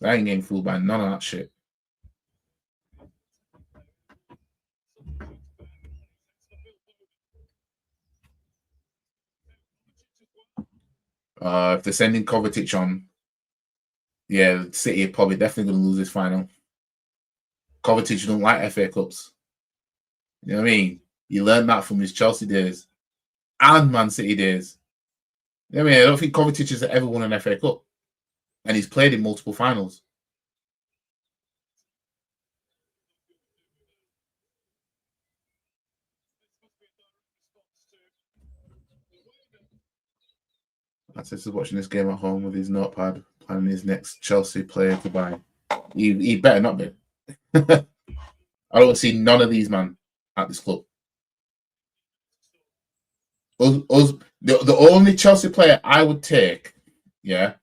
I ain't getting fooled by none of that shit. If they're sending Kovacic on, yeah, City are probably definitely going to lose this final. Kovacic don't like FA Cups. You know what I mean? You learned that from his Chelsea days and Man City days. You know what I mean? I don't think Kovacic has ever won an FA Cup. And he's played in multiple finals. Access is watching this game at home with his notepad, planning his next Chelsea player to buy. He better not be. I don't see none of these man at this club. The only Chelsea player I would take, yeah,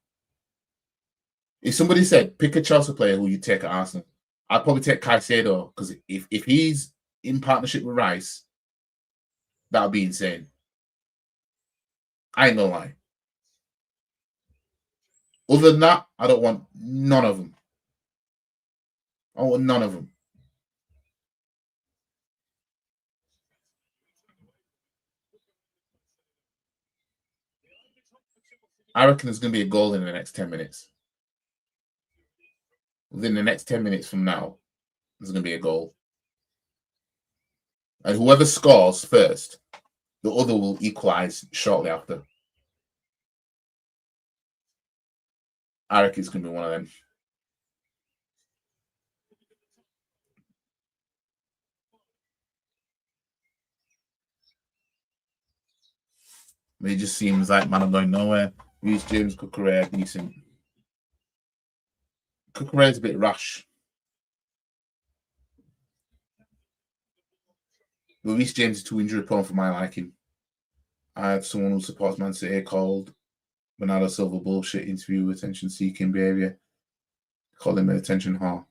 if somebody said pick a Chelsea player who you take at Arsenal, I'd probably take Caicedo, because if he's in partnership with Rice, that would be insane. I ain't gonna lie. Other than that, I don't want none of them. I want none of them. I reckon there's going to be a goal in the next 10 minutes. Within the next 10 minutes from now, there's going to be a goal. And whoever scores first, the other will equalise shortly after. I reckon it's going to be one of them. It just seems like, man, I'm going nowhere. Reece James, Cucurella, decent. Cucurella's a bit rash. But Reece James is too injury prone for my liking. I had someone who supports Man City called Bernardo Silva bullshit interview, attention-seeking behaviour. Call him an attention whore.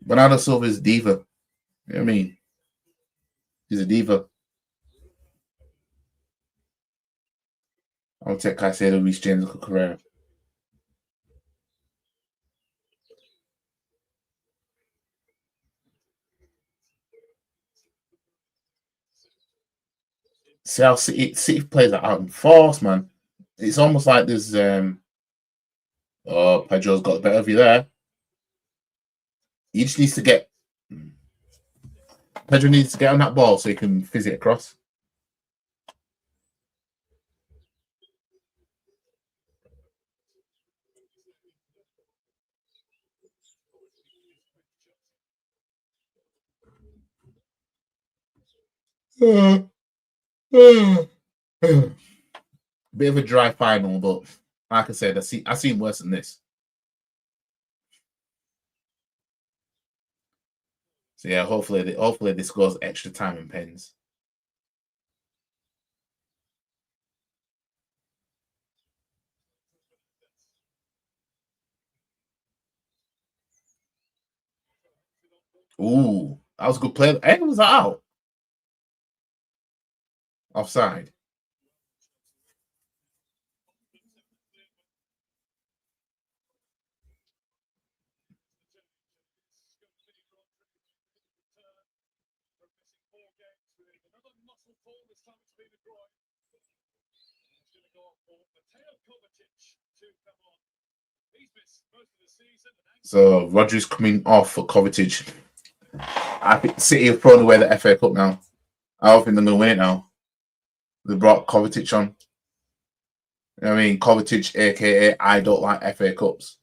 Bernardo Silva is a diva. You know what I mean? He's a diva. I'll take Caicedo, Reece James, and Cucurella. See how City plays that out in force, man. It's almost like there's oh, Pedro's got the better of you there. He just needs to get Pedro needs to get on that ball so he can fizz it across. Bit of a dry final, but like I said, I've seen worse than this. So yeah, hopefully this goes extra time and pens. Ooh, that was a good play. Hey, was that out? Offside. So Rodri's coming off for Kovacic. I think City have thrown away the FA Cup now. I don't think they're going to win it now. They brought Kovacic on. You know what I mean? Kovacic, aka I don't like FA Cups,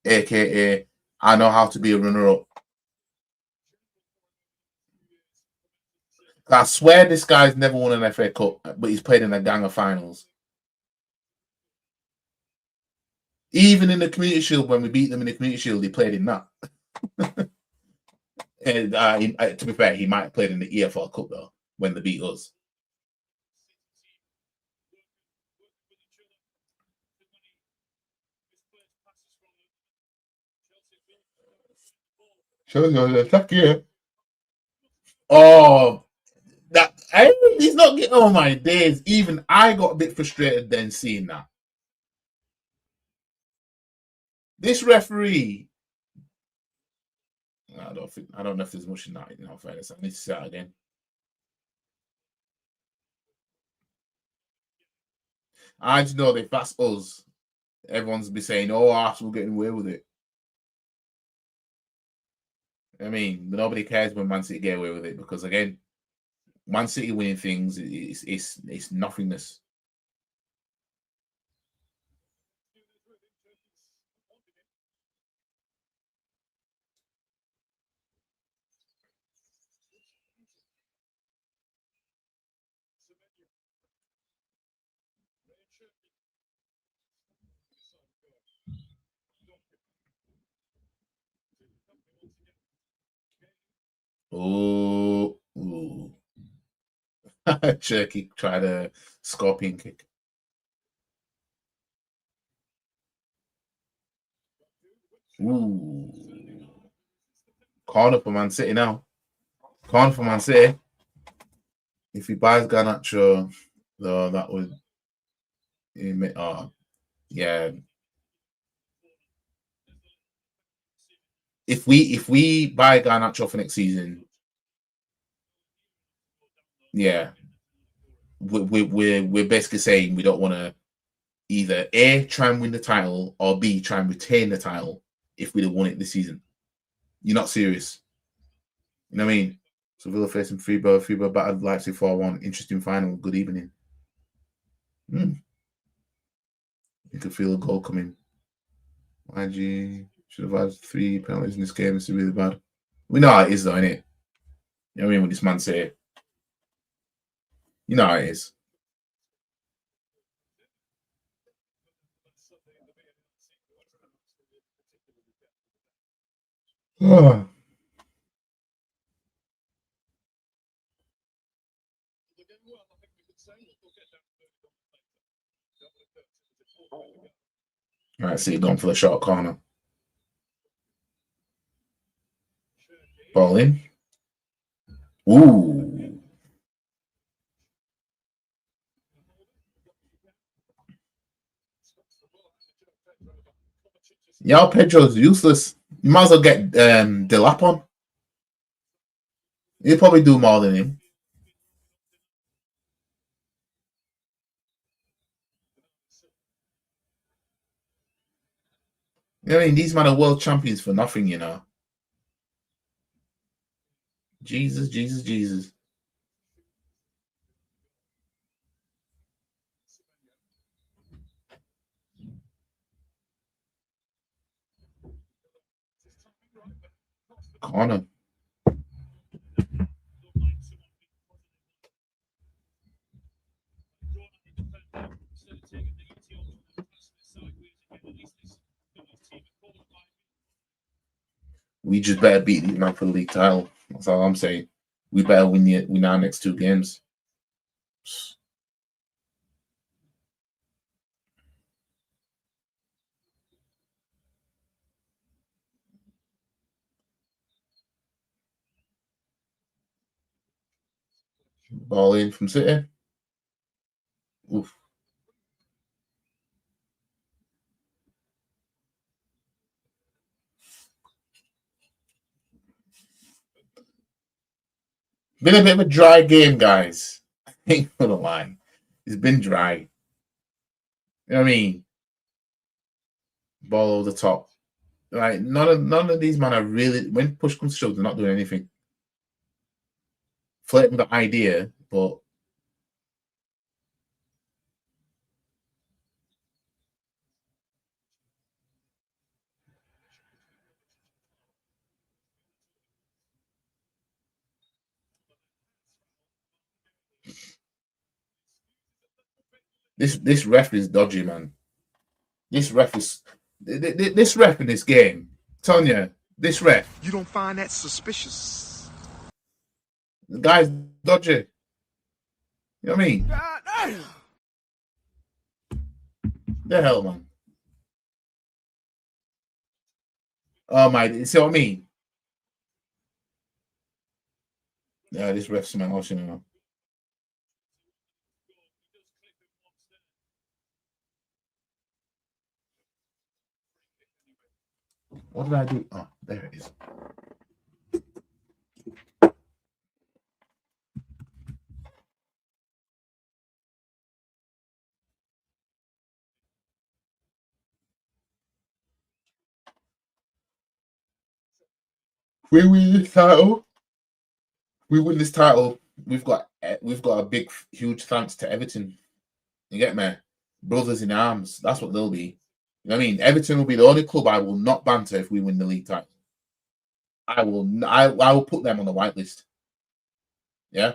aka I know how to be a runner-up. I swear this guy's never won an FA Cup, but he's played in a gang of finals. Even in the Community Shield, when we beat them in the Community Shield, he played in that. And to be fair, he might have played in the EFL Cup though when they beat us. Shows you the attack here. Oh, he's not getting. Oh my days! Even I got a bit frustrated then seeing that. This referee, I don't know if there's much in that. In all fairness, I need to see that again. I just know that if that's us, everyone's be saying, "Oh, Arsenal getting away with it." I mean, nobody cares when Man City get away with it because again, Man City winning things it's nothingness. Oh, Cherky tried a scorpion kick. Ooh. Corner for Man City now. Corner for Man City. If he buys Garnacho, though, that would. Yeah. If we buy Garnacho for next season, yeah, we're basically saying we don't want to either A, try and win the title, or B, try and retain the title if we'd have won it this season. You're not serious. You know what I mean? So Villa facing Freeburg battered Leipzig 4-1. Interesting final. Good evening. You could feel a goal coming. YG should have had 3 penalties in this game. This is really bad. We know how it is, though, innit? You know what I mean? When this man say, you know how it is. Oh. All right, see, going for the short corner. Ball in. Ooh. Y'all Pedro's useless. You might as well get Delap on. He'll probably do more than him. You know what I mean? These men are world champions for nothing, you know. Jesus, Jesus, Jesus. Corner. We just better beat these man for the league title. That's all I'm saying. We better win our next 2 games. Ball in from City. Oof. Been a bit of a dry game, guys. I ain't gonna lie. It's been dry. You know what I mean? Ball over the top. Like none of these men are really, when push comes to shove, they're not doing anything. Flirting with the idea, but this ref is dodgy, man. This ref is this ref in this game. Tonya, this ref. You don't find that suspicious? The guy's dodgy. You know what I mean? God damn. The hell, man. Oh my, you see what I mean? Yeah, this ref's something else, you know. What did I do? Oh, there it is. We win this title. We win this title. We've got a big, huge thanks to Everton. You get me? Brothers in arms. That's what they'll be. You know what I mean? Everton will be the only club I will not banter if we win the league title. I will put them on the whitelist. Yeah.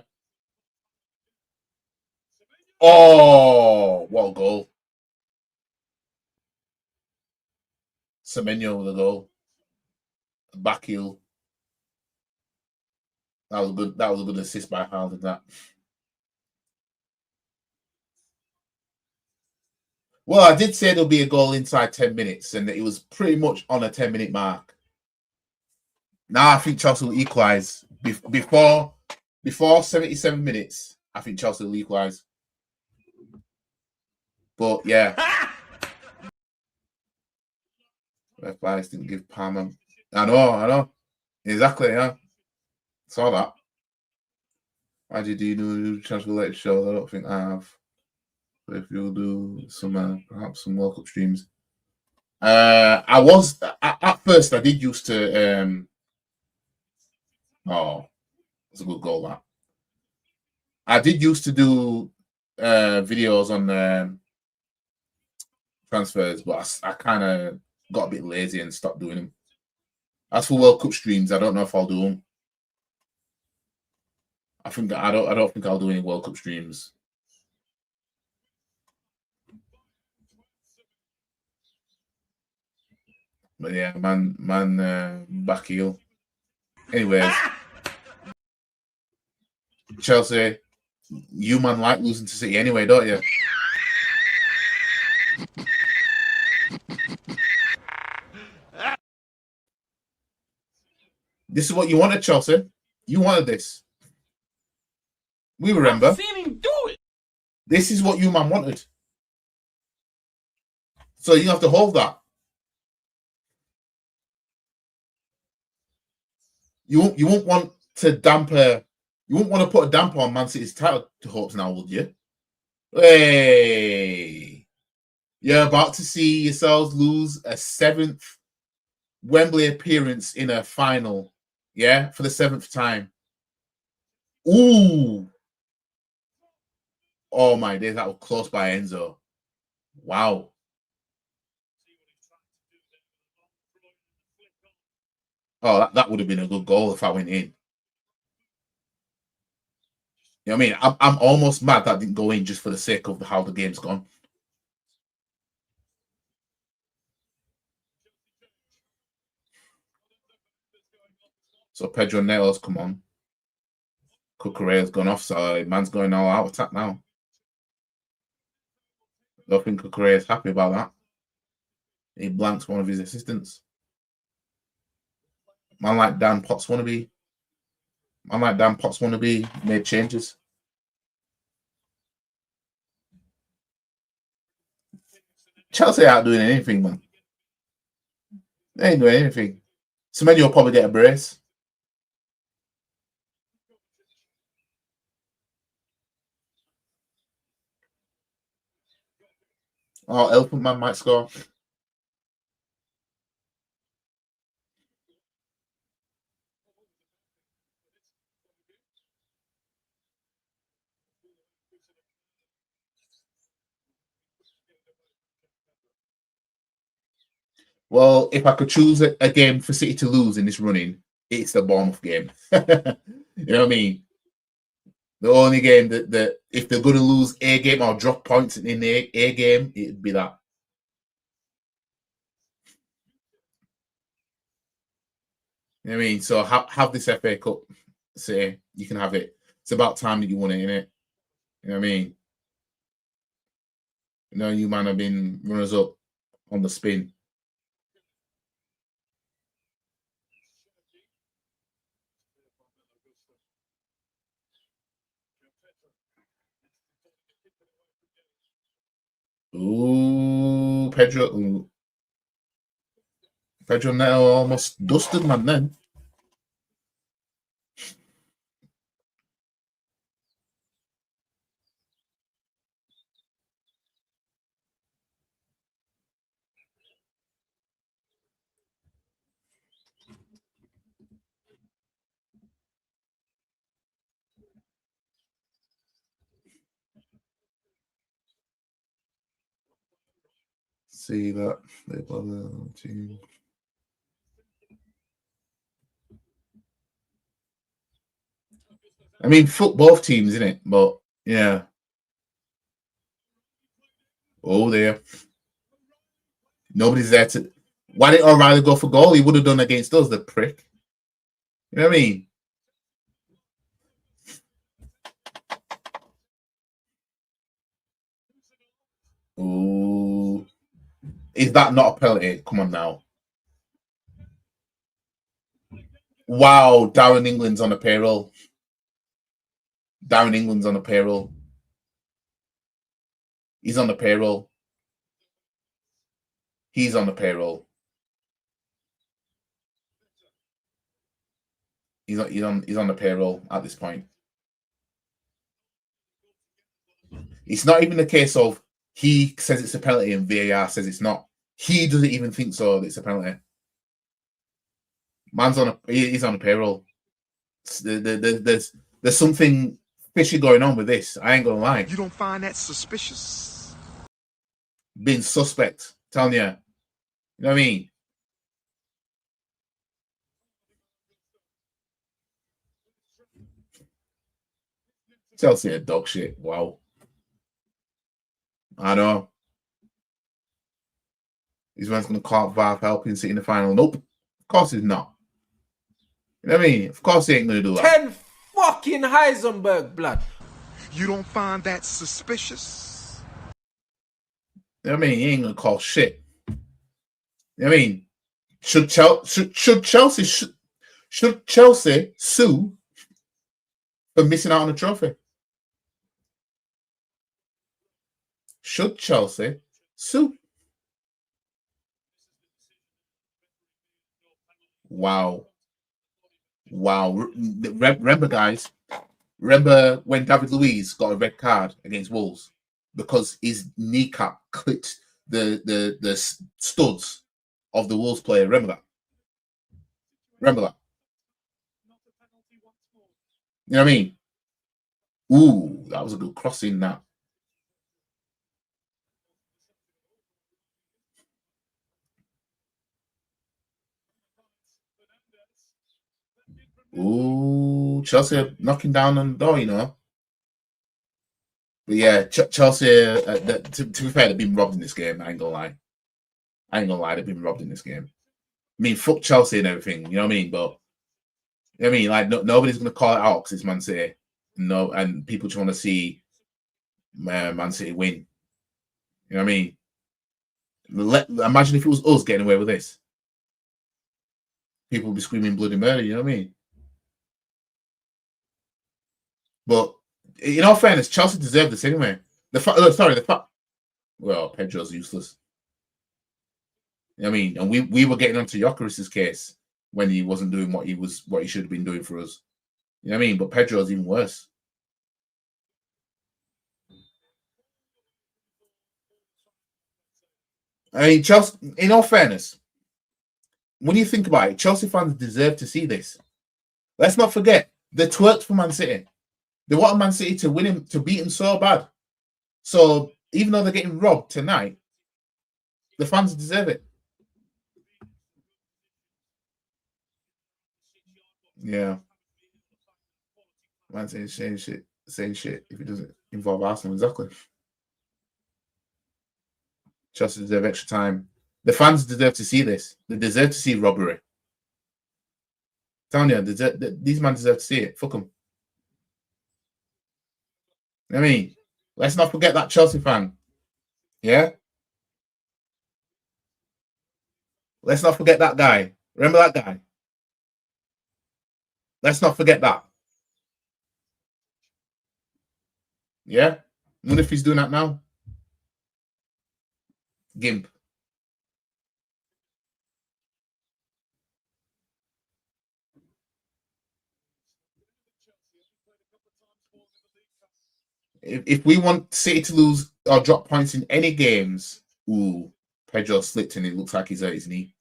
Oh, what a goal! Semenyo with a goal. Back heel. That was good. That was a good assist by Haaland. That. Well, I did say there'll be a goal inside 10 minutes, and it was pretty much on a 10-minute mark. Now I think Chelsea will equalise before 77 minutes. I think Chelsea will equalise. But yeah, ref bias didn't give Palmer. I know, exactly. Yeah, saw that. Why did you do transfer related shows? I don't think I have. But if you'll do some, perhaps some World Cup streams. I was at first. I did used to. Oh, it's a good goal. That I did used to do videos on transfers, but I kind of got a bit lazy and stopped doing them. As for World Cup streams, I don't know if I'll do them. I don't think I'll do any World Cup streams. But yeah, man, back heel. Anyways, Chelsea, you man like losing to City anyway, don't you? This is what you wanted, Chelsea. You wanted this. We remember. I've seen him do it. This is what you man wanted. So you have to hold that. You won't want to damper. You won't want to put a damper on Man City's title hopes now, would you? Hey, you're about to see yourselves lose a 7th Wembley appearance in a final. Yeah, for the 7th time. Ooh. Oh my days, that was close by Enzo. Wow. Oh, that would have been a good goal if I went in. You know what I mean? I'm almost mad that didn't go in just for the sake of how the game's gone. So Pedro Nero's come on. Cucurella's gone off, so man's going all out attack now. I don't think Cucurella's happy about that. He blanks one of his assistants. Man like Dan Potts wannabe made changes. Chelsea aren't doing anything, man. They ain't doing anything. Semenyo will probably get a brace. Oh, Elephant Man might score. Well, if I could choose a game for City to lose in this running, it's the Bournemouth game. You know what I mean? The only game that if they're going to lose a game or drop points in the a game, it'd be that. You know what I mean? So have this FA Cup. Say you can have it. It's about time that you won it, innit? You know what I mean? You know, you man have been runners up on the spin. Ooh, Pedro. Ooh. Pedro Neto almost dusted, man, then. See that. I mean, fuck both teams, isn't it? But yeah. Oh, there. Nobody's there to. Why didn't O'Reilly go for goal? He would have done against us, the prick. You know what I mean? Ooh. Is that not a penalty? Come on now. Wow, Darren England's on the payroll. Darren England's on the payroll. He's on the payroll. He's on the payroll. He's on the payroll at this point. It's not even the case of he says it's a penalty and VAR says it's not. He doesn't even think so that it's a penalty. He's on a payroll. There's something fishy going on with this. I ain't gonna lie. You don't find that suspicious? Being suspect, telling you. You know what I mean? Chelsea are dog shit. Wow. I know. This man's going to call VAR helping City in the final. Nope. Of course he's not. You know what I mean? Of course he ain't going to do that. 10 fucking Heisenberg, blood. You don't find that suspicious? You know what I mean? He ain't going to call shit. You know what I mean? Should Chelsea sue for missing out on a trophy? Should Chelsea sue? Wow. Remember, guys, when David Luiz got a red card against Wolves because his kneecap clipped the studs of the Wolves player? Remember that? You know what I mean? Ooh, that was a good crossing, that. Ooh, Chelsea are knocking down on the door, you know. But yeah, Chelsea, to be fair, they've been robbed in this game. I ain't gonna lie. They've been robbed in this game. I mean, fuck Chelsea and everything, you know what I mean? But, you know what I mean? Like, nobody's going to call it out because it's Man City. No, and people just want to see Man City win. You know what I mean? Imagine if it was us getting away with this. People would be screaming bloody murder, you know what I mean? But in all fairness, Chelsea deserved this anyway. Well, Pedro's useless. You know what I mean? And we were getting onto Gyökeres's case when he wasn't doing what he should have been doing for us. You know what I mean? But Pedro's even worse. I mean, Chelsea, in all fairness, when you think about it, Chelsea fans deserve to see this. Let's not forget, they twerked for Man City. They wanted Man City to win him, to beat him so bad. So even though they're getting robbed tonight, the fans deserve it. Yeah. Man City saying shit if it doesn't involve Arsenal, exactly. Chelsea deserve extra time. The fans deserve to see this. They deserve to see robbery. Telling you, these men deserve to see it. Fuck them. I mean, let's not forget that Chelsea fan. Yeah? Let's not forget that guy. Remember that guy? Let's not forget that. Yeah? What if he's doing that now? Gimp. If we want City to lose or drop points in any games, ooh, Pedro slipped and it looks like he's hurt his knee.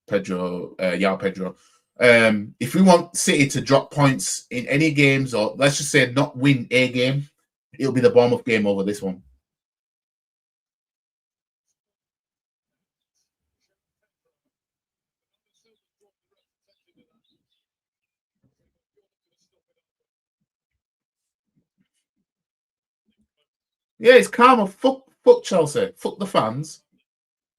Pedro. If we want City to drop points in any games, or let's just say not win a game, it'll be the Bournemouth game over this one. Yeah, it's karma. Fuck Chelsea. Fuck the fans.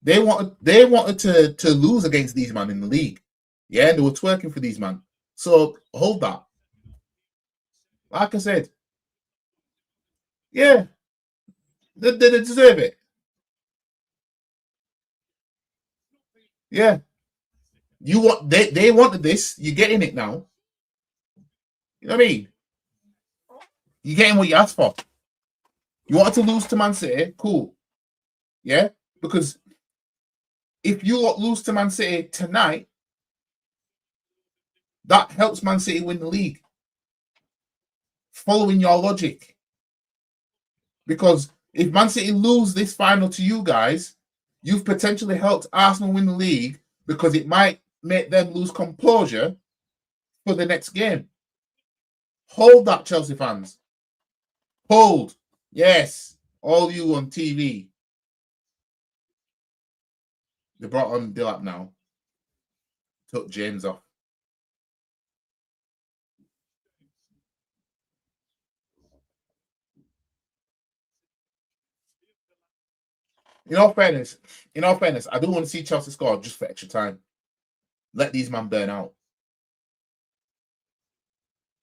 They wanted to lose against these men in the league. Yeah, they were twerking for these men. So hold that. Like I said, yeah, they deserve it. Yeah, they wanted this. You're getting it now. You know what I mean? You're getting what you asked for. You wanted to lose to Man City, cool. Yeah, because if you lose to Man City tonight, that helps Man City win the league. Following your logic. Because if Man City lose this final to you guys, you've potentially helped Arsenal win the league because it might make them lose composure for the next game. Hold that, Chelsea fans. Hold. Yes. All you on TV. They brought on Dillap now. Took James off. In all fairness, I don't want to see Chelsea score just for extra time. Let these men burn out.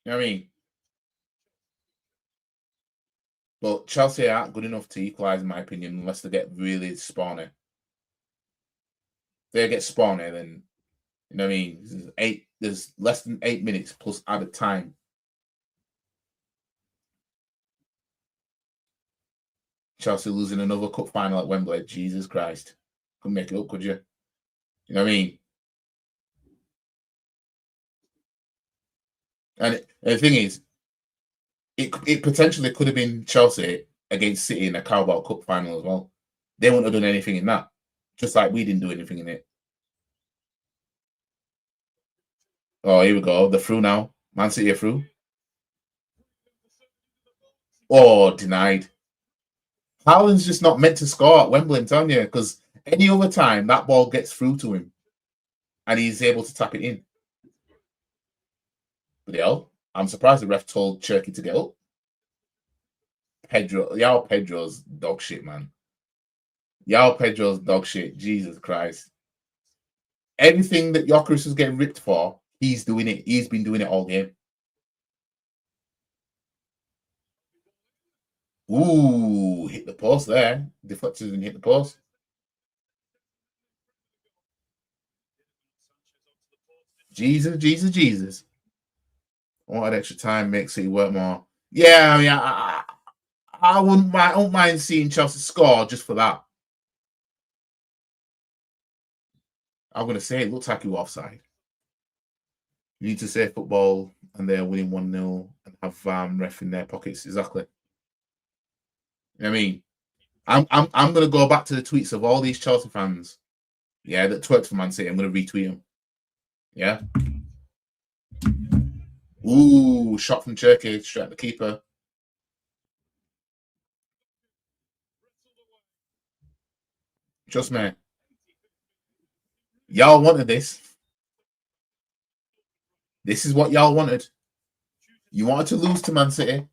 You know what I mean? But Chelsea aren't good enough to equalise, in my opinion, unless they get really spawny. If they get spawny, then you know what I mean? There's less than 8 minutes plus added time. Chelsea losing another cup final at Wembley. Jesus Christ. Couldn't make it up, could you? You know what I mean? And the thing is, it potentially could have been Chelsea against City in a Carabao Cup final as well. They wouldn't have done anything in that. Just like we didn't do anything in it. Oh, here we go. They're through now. Man City are through. Oh, denied. Haaland's just not meant to score at Wembley, I'm telling you, because any other time that ball gets through to him and he's able to tap it in. But hell, I'm surprised the ref told Cherky to get up. Pedro's dog shit, man. Pedro's dog shit. Jesus Christ. Everything that Jokeris was getting ripped for, he's doing it. He's been doing it all game. Ooh, hit the post there. Deflected and hit the post. Jesus. I wanted extra time, makes it work more. Yeah, I mean, I wouldn't mind seeing Chelsea score just for that. I'm going to say it looks like you were offside. You need to say football and they're winning 1-0 and have ref in their pockets. Exactly. You know what I mean? I'm gonna go back to the tweets of all these Chelsea fans, yeah, that twerked for Man City. I'm gonna retweet them. Yeah. Ooh, shot from Cherky, straight at the keeper. Trust me. Y'all wanted this. This is what y'all wanted. You wanted to lose to Man City.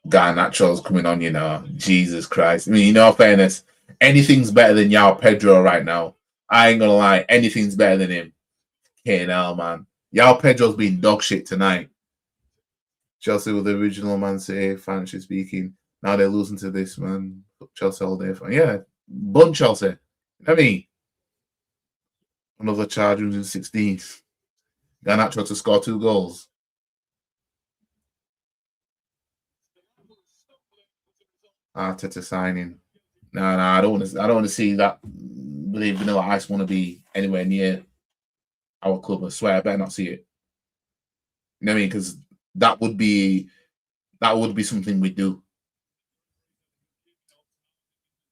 Garnacho's coming on, you know. Jesus Christ. I mean, you know, fairness, anything's better than Yao Pedro right now. I ain't gonna lie, anything's better than him. KNL, man. Yao Pedro's been dog shit tonight. Chelsea were the original Man City, financially speaking. Now they're losing to this, man. Chelsea all day. Yeah, bun Chelsea. I mean, another charge 116th. Garnacho to score 2 goals. Arteta signing. No, I don't want to see that. Believe Vanilla Ice want to be anywhere near our club. I swear, I better not see it. You know what I mean? Because that would be something we do.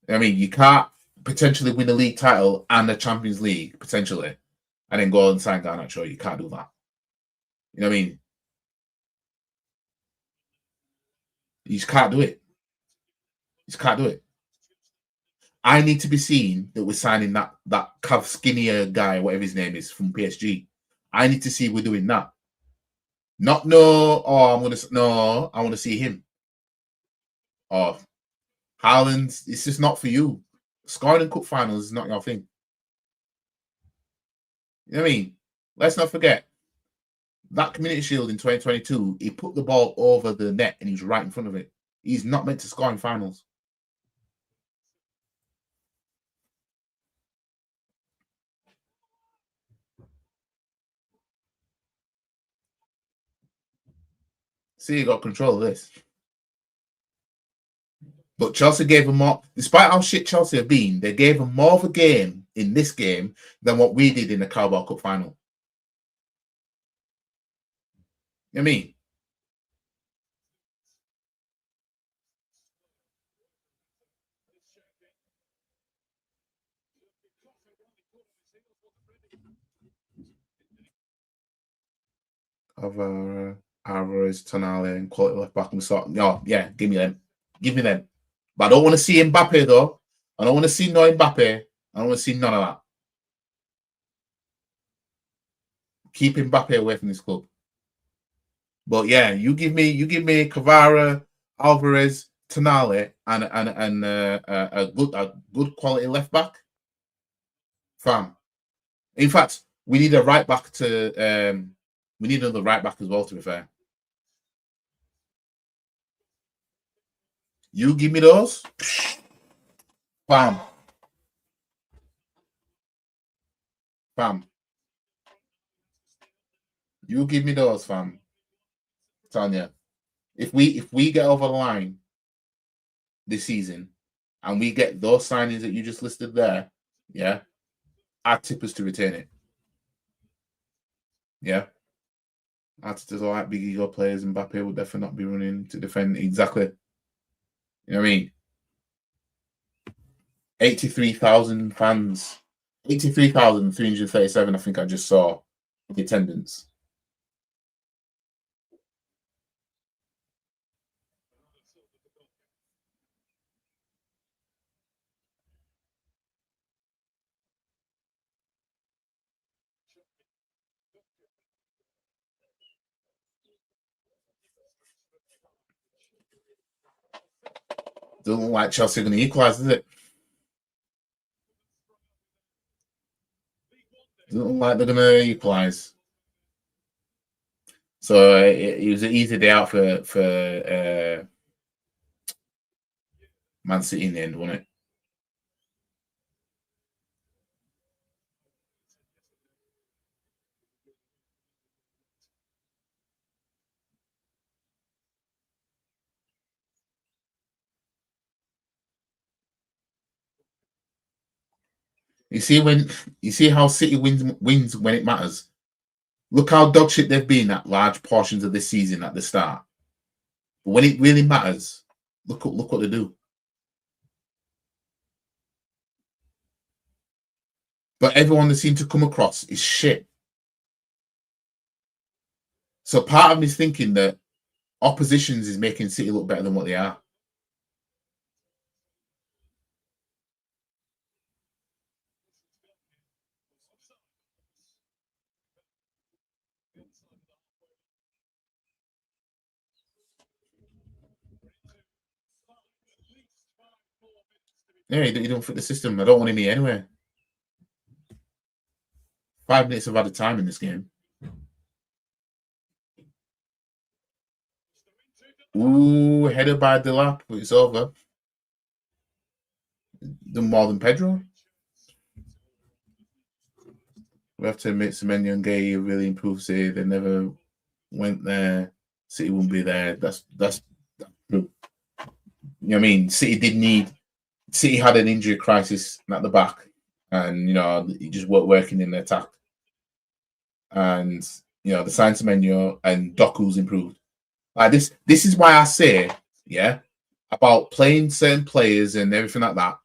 I mean, you can't potentially win a league title and a Champions League potentially, and then go and sign Garnacho. You can't do that. You know what I mean? You just can't do it. You just can't do it. I need to be seen that we're signing that Cav skinnier guy, whatever his name is, from PSG. I need to see we're doing that. Not no. Oh, I want to see him. Oh, Haaland. It's just not for you. Scoring in cup finals is not your thing. You know what I mean? Let's not forget that Community Shield in 2022. He put the ball over the net and he was right in front of it. He's not meant to score in finals. See, he got control of this. But Chelsea gave them more, despite how shit Chelsea have been, they gave them more of a game in this game than what we did in the Carabao Cup final. You know what I mean? Alvarez, Tonali, and quality left back. Yeah, give me them. Give me them. But I don't want to see Mbappe, though. I don't want to see no Mbappe. I don't want to see none of that. Keep Mbappe away from this club. But yeah, you give me Kvara, Alvarez, Tonali, and a good quality left back. Fam. In fact, we need a right back to we need another right back as well, to be fair. You give me those. Fam. You give me those, fam. Tanya. If we get over the line this season and we get those signings that you just listed there, yeah, I'd tip us to retain it. Yeah. Arteta's all right, big ego players. Mbappe will definitely not be running to defend. Exactly. You know what I mean? 83,000 fans. 83,337, I think I just saw the attendance. Doesn't look like Chelsea are going to equalise, does it? Doesn't look like they're going to equalise. So it was an easy day out for Man City in the end, wasn't it? You see how City wins when it matters. Look how dog shit they've been at large portions of this season at the start. But when it really matters, look what they do. But everyone they seem to come across is shit. So part of me is thinking that oppositions is making City look better than what they are. Yeah, you don't fit the system. I don't want him here anyway. 5 minutes of added time in this game. Ooh, headed by Delap, but it's over. Done more than Pedro. We have to admit Semenyo and Gay really improved City. They never went there. City wouldn't be there. That's true. You know what I mean? City had an injury crisis at the back, and it just weren't working in the attack. And the sign Semenyo and Doku's improved. Like this is why I say, about playing certain players and everything like that,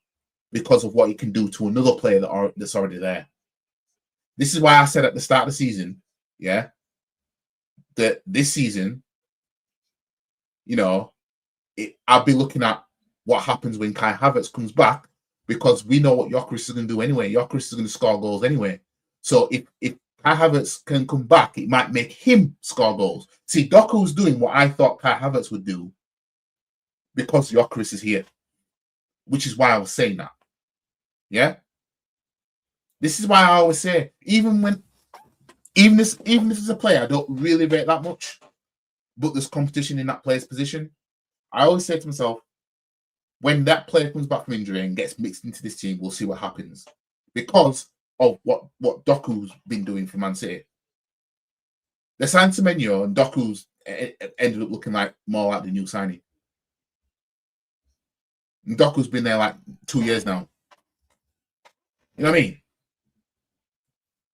because of what you can do to another player that's already there. This is why I said at the start of the season, that this season, I'll be looking at what happens when Kai Havertz comes back, because we know what Gyökeres is going to do anyway. Gyökeres is going to score goals anyway. So if Kai Havertz can come back, it might make him score goals. See, Doku's doing what I thought Kai Havertz would do because Gyökeres is here, which is why I was saying that. Yeah? This is why I always say, even if it's a player I don't really rate that much, but there's competition in that player's position, I always say to myself, when that player comes back from injury and gets mixed into this team, we'll see what happens. Because of what Doku's been doing for Man City. They signed Semenyo and Doku's ended up looking more like the new signing. And Doku's been there like 2 years now. You know what I mean?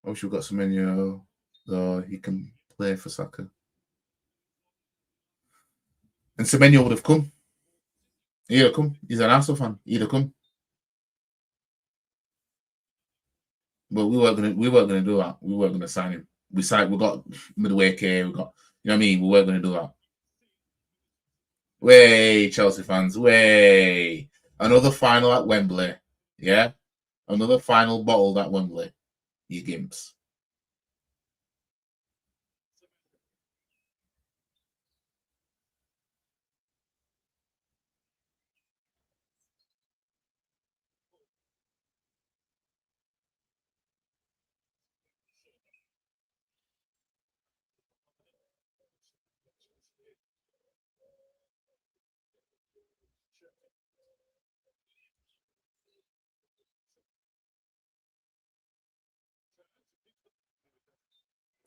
I wish we've got Semenyo, so he can play for Saka. And Semenyo would have come. He'd have come. He's an Arsenal fan. He'd have come. But we weren't gonna do that. We weren't gonna sign him. We got midway care. We got, you know what I mean? We weren't gonna do that. Way, Chelsea fans, way. Another final at Wembley. Yeah? Another final bottled at Wembley. You gimps.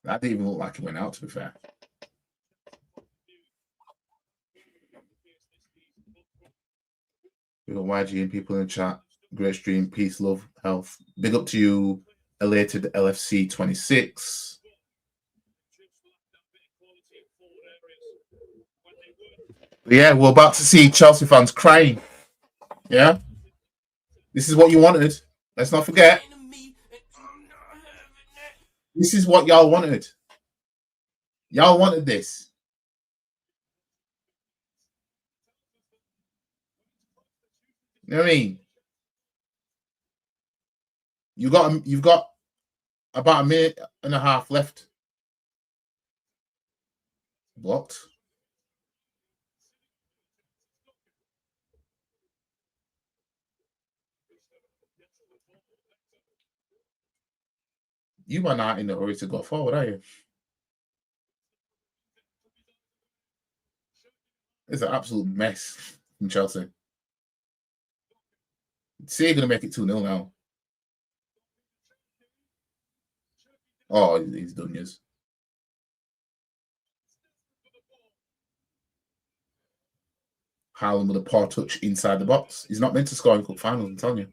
That didn't even look like it went out, to be fair. We got YG and people in the chat. Great stream, peace, love, health. Big up to you, elated LFC 26. Yeah, we're about to see Chelsea fans crying. Yeah? This is what you wanted. Let's not forget. This is what y'all wanted. Y'all wanted this. You know what I mean? You've got about a minute and a half left. What? You are not in a hurry to go forward, are you? It's an absolute mess from Chelsea. City going to make it 2-0 now. Oh, he's done, yes. Haaland with a poor touch inside the box. He's not meant to score in cup finals, I'm telling you.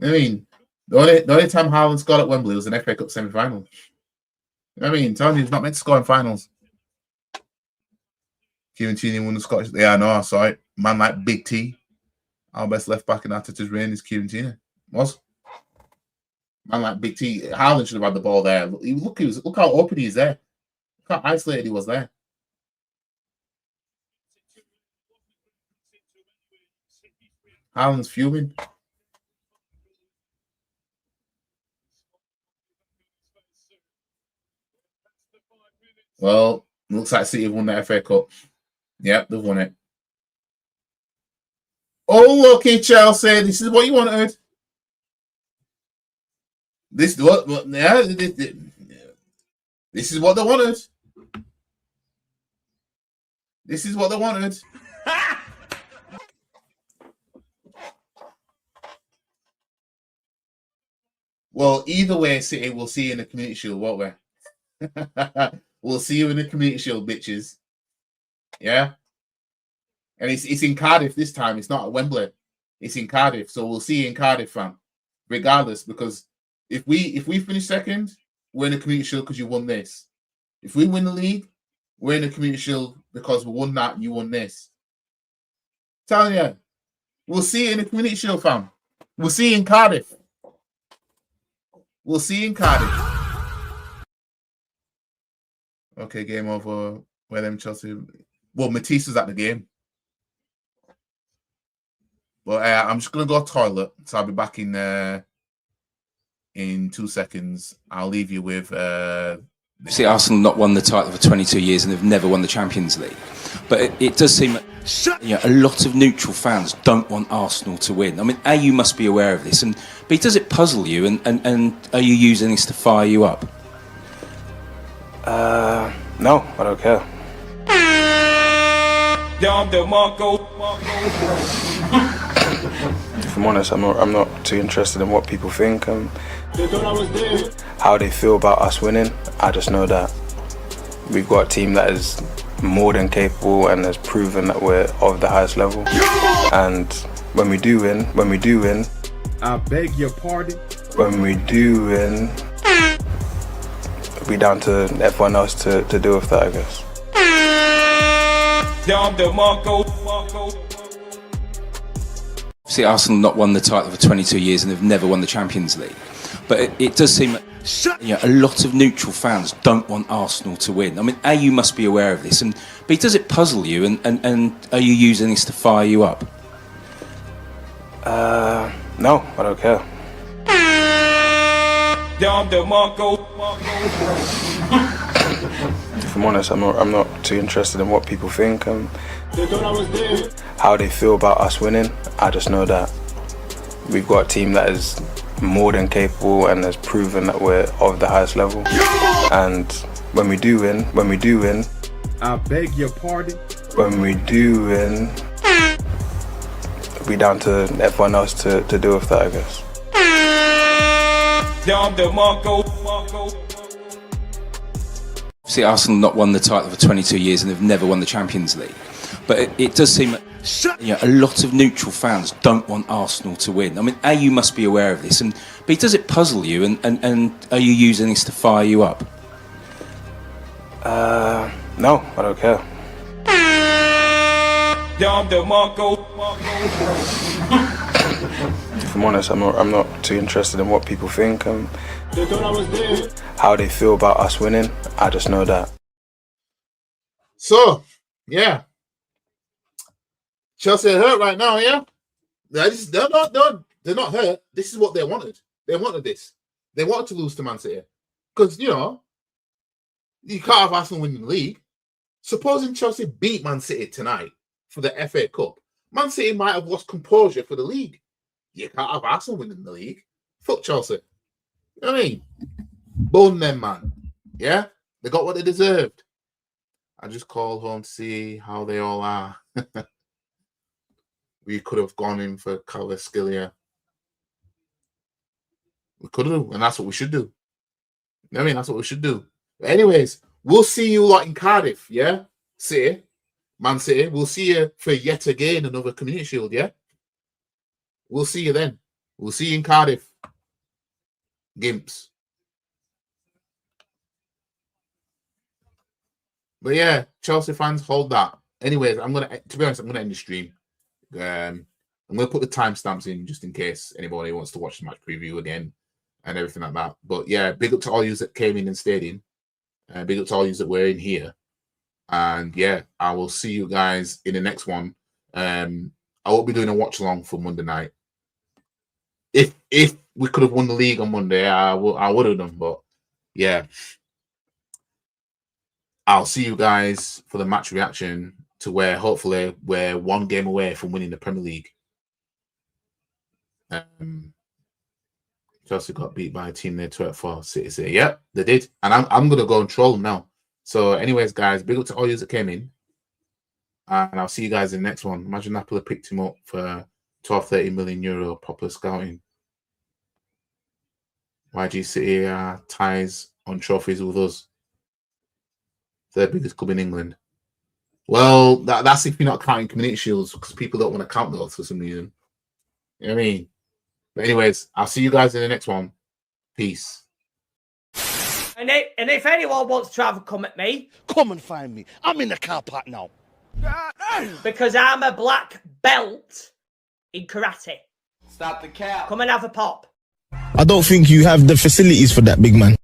I mean, the only time Haaland scored at Wembley was an FA Cup semi-final. I mean, telling you, he's not meant to score in finals. Kieran Tierney won the Scottish. Yeah, I know. I saw it. Man like Big T, our best left back in Arteta's reign is Kieran Tierney. Was man like Big T. Haaland should have had the ball there. Look how open he is there. Look how isolated he was there. Haaland's fuming. Well, looks like City have won the FA Cup. Yep, they've won it. Oh, looky, Chelsea. This is what you wanted. This is what this is what they wanted. This is what they wanted. Well, either way, City, we'll see you in the Community Shield, won't we? We'll see you in the Community Shield, bitches. Yeah? And it's in Cardiff this time. It's not at Wembley. It's in Cardiff. So we'll see you in Cardiff, fam. Regardless, because if we finish second, we're in the Community Shield because you won this. If we win the league, we're in the Community Shield because we won that, you won this. Telling you, we'll see you in the Community Shield, fam. We'll see you in Cardiff. We'll see you in Cardiff. Okay, game over. Where them Chelsea? Well, Matisse was at the game. But I'm just gonna go toilet, so I'll be back in 2 seconds. I'll leave you with. See, Arsenal not won the title for 22 years and they've never won the Champions League. But it does seem that a lot of neutral fans don't want Arsenal to win. I mean, A, you must be aware of this, and B, does it puzzle you, and are you using this to fire you up? No, I don't care. If I'm honest, I'm not too interested in what people think and how they feel about us winning. I just know that we've got a team that is more than capable and has proven that we're of the highest level. And when we do win, I beg your pardon. When we do win, it'll be down to everyone else to deal with that, I guess. See, Arsenal not won the title for 22 years and they've never won the Champions League. But it does seem that a lot of neutral fans don't want Arsenal to win. I mean, A, you must be aware of this, and B, does it puzzle you, and are you using this to fire you up? No, I don't care. If I'm honest, I'm not too interested in what people think and how they feel about us winning. I just know that we've got a team that is more than capable and has proven that we're of the highest level. And when we do win, I beg your pardon. When we do win, it'll be down to everyone else to deal with that, I guess. See, Arsenal not won the title for 22 years and they've never won the Champions League. But it does seem that a lot of neutral fans don't want Arsenal to win. I mean, A, you must be aware of this, and B, does it puzzle you, and are you using this to fire you up? No, I don't care. If I'm honest, I'm not too interested in what people think and how they feel about us winning. I just know that. So, yeah. Chelsea are hurt right now, yeah? They're not hurt. This is what they wanted. They wanted this. They wanted to lose to Man City. Because, you can't have Arsenal winning the league. Supposing Chelsea beat Man City tonight for the FA Cup, Man City might have lost composure for the league. You can't have Arsenal winning the league. Fuck Chelsea. You know what I mean? Bone them, man. Yeah? They got what they deserved. I just called home to see how they all are. We could have gone in for Kvaratskhelia. We could have, and that's what we should do. You know what I mean? That's what we should do. But anyways, we'll see you lot in Cardiff, yeah? City, Man City. We'll see you for yet again another Community Shield, yeah? We'll see you then. We'll see you in Cardiff. Gimps. But yeah, Chelsea fans, hold that. Anyways, to be honest, I'm gonna end the stream. I'm gonna put the timestamps in just in case anybody wants to watch the match preview again and everything like that. But yeah, big up to all you that came in and stayed in. Big up to all you that were in here. And yeah, I will see you guys in the next one. I won't be doing a watch along for Monday night. If we could have won the league on Monday, I would have done. But yeah, I'll see you guys for the match reaction to where hopefully we're one game away from winning the Premier League. Chelsea got beat by a team they 12-4 City. Yep, they did. And I'm gonna go and troll them now. So, anyways, guys, big up to all you that came in. And I'll see you guys in the next one. Imagine Napoli picked him up for 12-13 million euro proper scouting. YG City ties on trophies with us. Third biggest club in England. Well, that's if you're not counting Community Shields, because people don't want to count those for some reason. You know what I mean? But anyways, I'll see you guys in the next one. Peace. And if anyone wants to have a come at me, Come and find me. I'm in the car park now. because I'm a black belt in karate. Stop the cap. Come and have a pop. I don't think you have the facilities for that, big man.